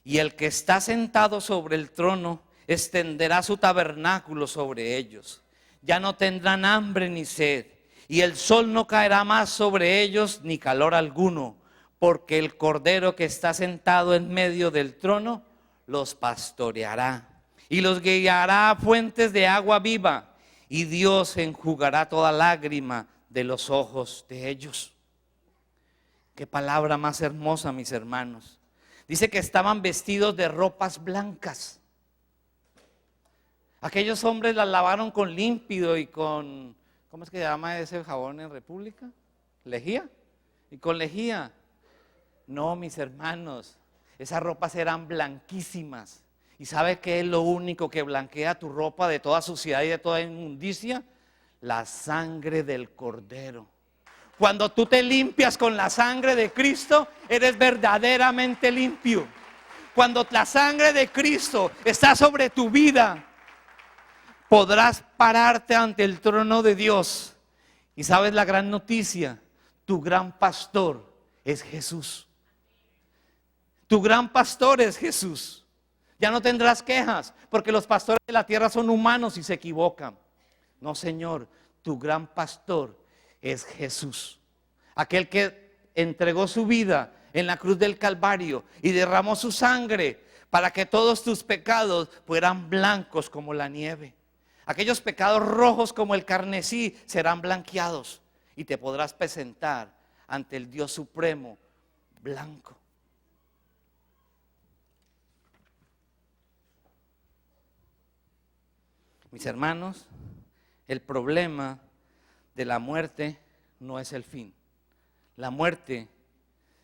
Y el que está sentado sobre el trono extenderá su tabernáculo sobre ellos. Ya no tendrán hambre ni sed, y el sol no caerá más sobre ellos ni calor alguno, porque el Cordero que está sentado en medio del trono los pastoreará y los guiará a fuentes de agua viva, y Dios enjugará toda lágrima de los ojos de ellos. Qué palabra más hermosa, mis hermanos. Dice que estaban vestidos de ropas blancas. Aquellos hombres las lavaron con límpido y con, ¿cómo es que se llama ese jabón en República? ¿Lejía? Y con lejía. No, mis hermanos, esas ropas eran blanquísimas. ¿Y sabe qué es lo único que blanquea tu ropa de toda suciedad y de toda inmundicia? La sangre del Cordero. Cuando tú te limpias con la sangre de Cristo, eres verdaderamente limpio. Cuando la sangre de Cristo está sobre tu vida, podrás pararte ante el trono de Dios. Y sabes la gran noticia, tu gran pastor es Jesús. Tu gran pastor es Jesús. Ya no tendrás quejas, porque los pastores de la tierra son humanos y se equivocan. No, Señor, tu gran pastor es Jesús. Aquel que entregó su vida en la cruz del Calvario y derramó su sangre para que todos tus pecados fueran blancos como la nieve. Aquellos pecados rojos como el carmesí serán blanqueados y te podrás presentar ante el Dios supremo blanco. Mis hermanos, el problema de la muerte no es el fin. La muerte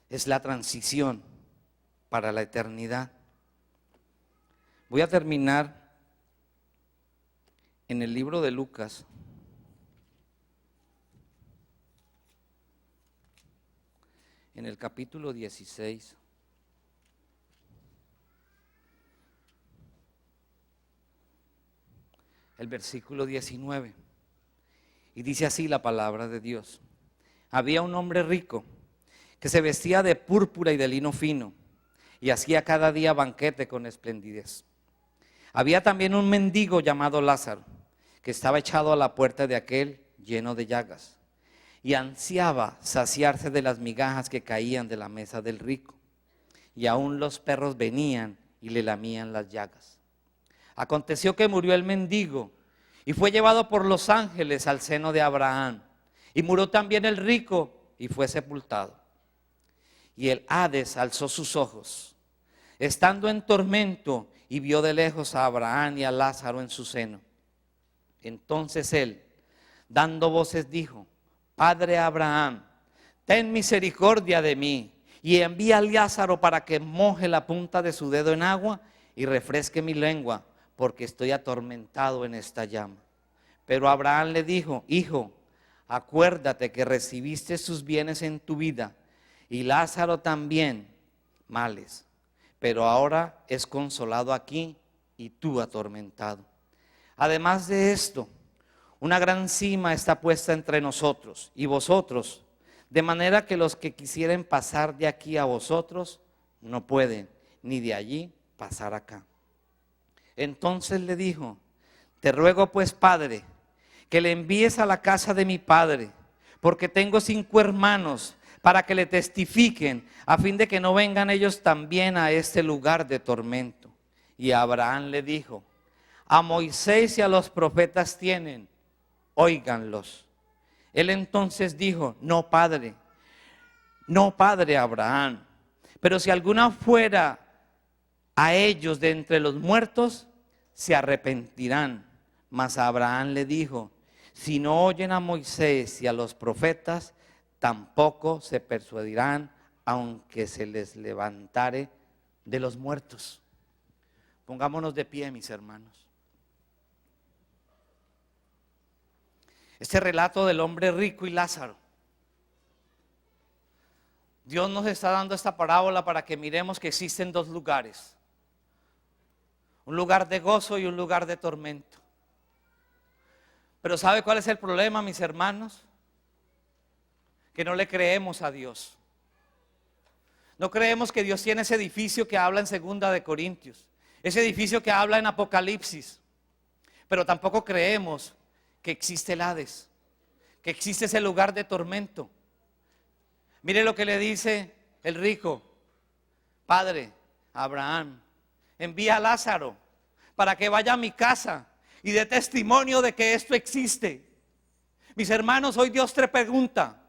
es la transición para la eternidad. Voy a terminar en el libro de Lucas. En el capítulo 16. El versículo 19. Y dice así la palabra de Dios. Había un hombre rico que se vestía de púrpura y de lino fino y hacía cada día banquete con esplendidez. Había también un mendigo llamado Lázaro que estaba echado a la puerta de aquel lleno de llagas y ansiaba saciarse de las migajas que caían de la mesa del rico, y aún los perros venían y le lamían las llagas. Aconteció que murió el mendigo y fue llevado por los ángeles al seno de Abraham. Y murió también el rico y fue sepultado. Y el Hades alzó sus ojos, estando en tormento, y vio de lejos a Abraham y a Lázaro en su seno. Entonces él, dando voces, dijo: Padre Abraham, ten misericordia de mí, y envía a Lázaro para que moje la punta de su dedo en agua y refresque mi lengua, porque estoy atormentado en esta llama. Pero Abraham le dijo: hijo, acuérdate que recibiste sus bienes en tu vida, y Lázaro también males, pero ahora es consolado aquí y tú atormentado. Además de esto, una gran cima está puesta entre nosotros y vosotros, de manera que los que quisieren pasar de aquí a vosotros no pueden, ni de allí pasar acá. Entonces le dijo: te ruego pues, Padre, que le envíes a la casa de mi padre, porque tengo 5 hermanos, para que le testifiquen, a fin de que no vengan ellos también a este lugar de tormento. Y Abraham le dijo: a Moisés y a los profetas tienen, óiganlos. Él entonces dijo: no, padre Abraham, pero si alguna fuera a ellos de entre los muertos, se arrepentirán. Mas Abraham le dijo: si no oyen a Moisés y a los profetas, tampoco se persuadirán, aunque se les levantare de los muertos. Pongámonos de pie, mis hermanos. Este relato del hombre rico y Lázaro, Dios nos está dando esta parábola para que miremos que existen 2 lugares: un lugar de gozo y un lugar de tormento. Pero ¿sabe cuál es el problema, mis hermanos? Que no le creemos a Dios. No creemos que Dios tiene ese edificio que habla en 2 de Corintios, ese edificio que habla en Apocalipsis. Pero tampoco creemos que existe el Hades, que existe ese lugar de tormento. Mire lo que le dice el rico: Padre Abraham, envía a Lázaro para que vaya a mi casa y dé testimonio de que esto existe. Mis hermanos, hoy Dios te pregunta: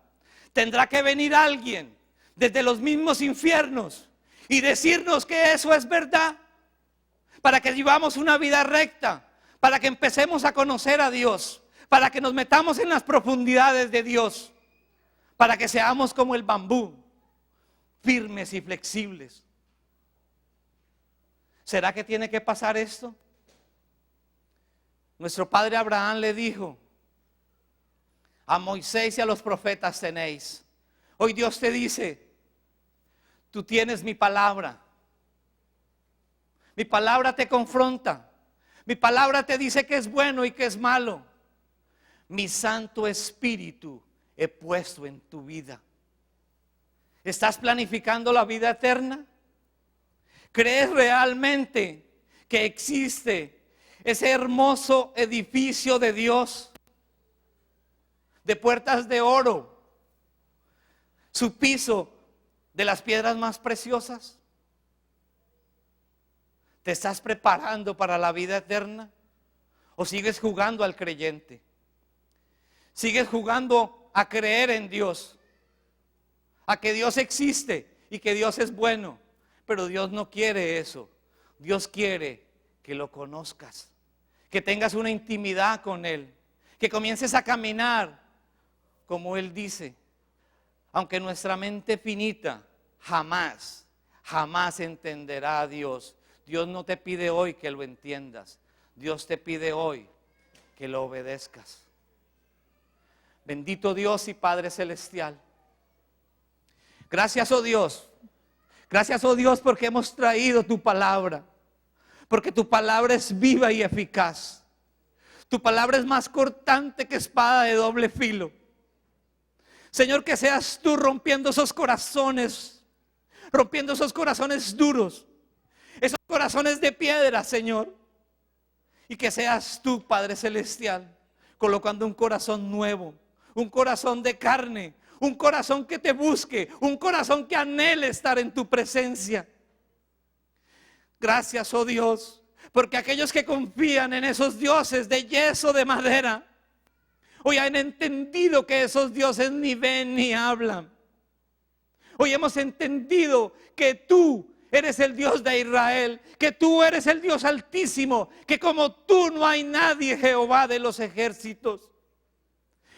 ¿tendrá que venir alguien desde los mismos infiernos y decirnos que eso es verdad? Para que vivamos una vida recta, para que empecemos a conocer a Dios, para que nos metamos en las profundidades de Dios, para que seamos como el bambú, firmes y flexibles. ¿Será que tiene que pasar esto? Nuestro padre Abraham le dijo: a Moisés y a los profetas tenéis. Hoy Dios te dice: tú tienes mi palabra. Mi palabra te confronta. Mi palabra te dice que es bueno y que es malo. Mi Santo Espíritu he puesto en tu vida. ¿Estás planificando la vida eterna? ¿Crees realmente que existe ese hermoso edificio de Dios, de puertas de oro, su piso de las piedras más preciosas? ¿Te estás preparando para la vida eterna? ¿O sigues jugando al creyente? ¿Sigues jugando a creer en Dios? A que Dios existe y que Dios es bueno. Pero Dios no quiere eso. Dios quiere que lo conozcas, que tengas una intimidad con Él, que comiences a caminar como Él dice. Aunque nuestra mente finita jamás entenderá a Dios. Dios no te pide hoy que lo entiendas. Dios te pide hoy que lo obedezcas. Bendito Dios y Padre Celestial. Gracias, oh Dios. Gracias, oh Dios, porque hemos traído tu palabra. Porque tu palabra es viva y eficaz. Tu palabra es más cortante que espada de doble filo. Señor, que seas tú rompiendo esos corazones duros, esos corazones de piedra, Señor. Y que seas tú, Padre Celestial, colocando un corazón nuevo, un corazón de carne, un corazón que te busque, un corazón que anhele estar en tu presencia. Gracias, oh Dios, porque aquellos que confían en esos dioses de yeso, de madera, hoy han entendido que esos dioses ni ven ni hablan. Hoy hemos entendido que tú eres el Dios de Israel, que tú eres el Dios altísimo, que como tú no hay nadie, Jehová de los ejércitos.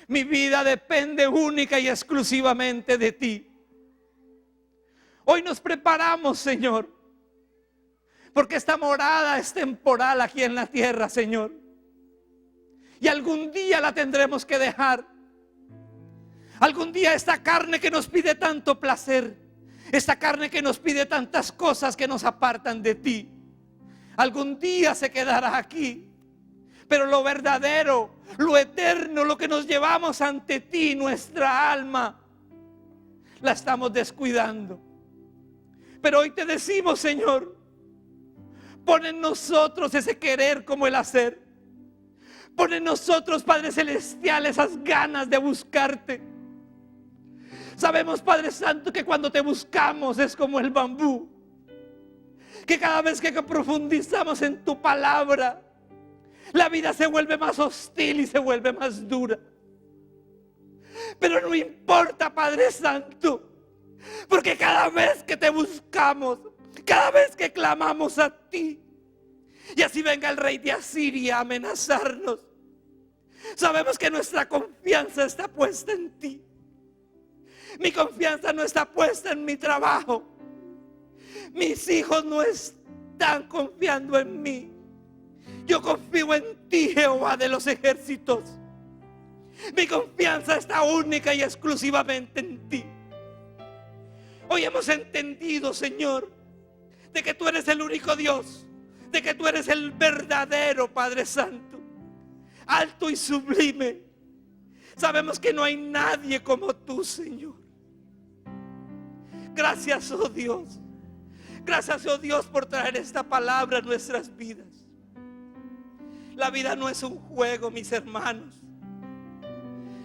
Mi vida depende única y exclusivamente de ti. Hoy nos preparamos, Señor, porque esta morada es temporal aquí en la tierra, Señor. Y algún día la tendremos que dejar. Algún día esta carne que nos pide tanto placer, esta carne que nos pide tantas cosas que nos apartan de ti, algún día se quedará aquí. Pero lo verdadero, lo eterno, lo que nos llevamos ante ti, nuestra alma, la estamos descuidando. Pero hoy te decimos, Señor, pon en nosotros ese querer como el hacer. Pon en nosotros, Padre Celestial, esas ganas de buscarte. Sabemos, Padre Santo, que cuando te buscamos es como el bambú, que cada vez que profundizamos en tu palabra, la vida se vuelve más hostil y se vuelve más dura. Pero no importa, Padre Santo, porque cada vez que te buscamos, cada vez que clamamos a ti, y así venga el rey de Asiria a amenazarnos, sabemos que nuestra confianza está puesta en ti. Mi confianza no está puesta en mi trabajo. Mis hijos no están confiando en mí. Yo confío en ti, Jehová de los ejércitos. Mi confianza está única y exclusivamente en ti. Hoy hemos entendido, Señor, de que tú eres el único Dios, de que tú eres el verdadero Padre Santo, alto y sublime. Sabemos que no hay nadie como tú, Señor. Gracias, oh Dios. Gracias, oh Dios, por traer esta palabra a nuestras vidas. La vida no es un juego, mis hermanos.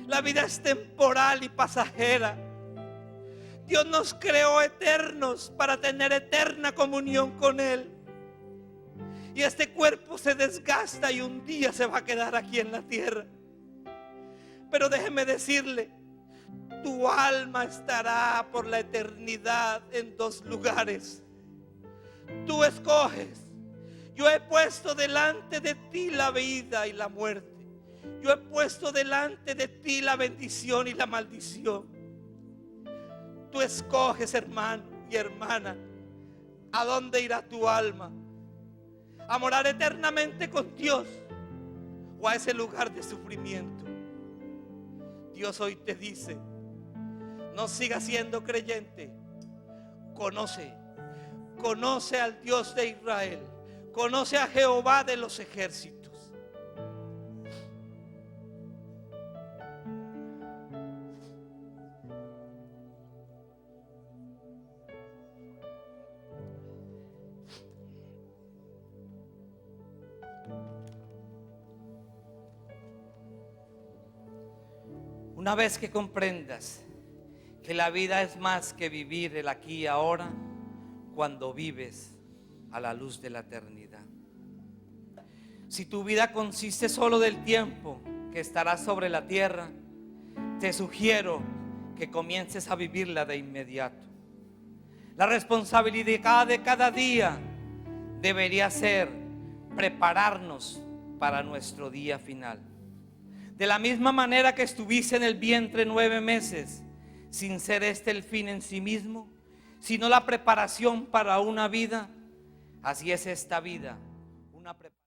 La vida es temporal y pasajera. Dios nos creó eternos para tener eterna comunión con Él. Y este cuerpo se desgasta y un día se va a quedar aquí en la tierra. Pero déjeme decirle, tu alma estará por la eternidad en dos lugares. Tú escoges. Yo he puesto delante de ti la vida y la muerte. Yo he puesto delante de ti la bendición y la maldición. Tú escoges, hermano y hermana, a dónde irá tu alma. A morar eternamente con Dios o a ese lugar de sufrimiento. Dios hoy te dice, no sigas siendo creyente. Conoce al Dios de Israel. Conoce a Jehová de los ejércitos. Una vez que comprendas que la vida es más que vivir el aquí y ahora, cuando vives a la luz de la eternidad. Si tu vida consiste solo del tiempo que estarás sobre la tierra, te sugiero que comiences a vivirla de inmediato. La responsabilidad de cada día debería ser prepararnos para nuestro día final. De la misma manera que estuviste en el vientre 9 meses, sin ser este el fin en sí mismo, sino la preparación para una vida, así es esta vida, una preparación.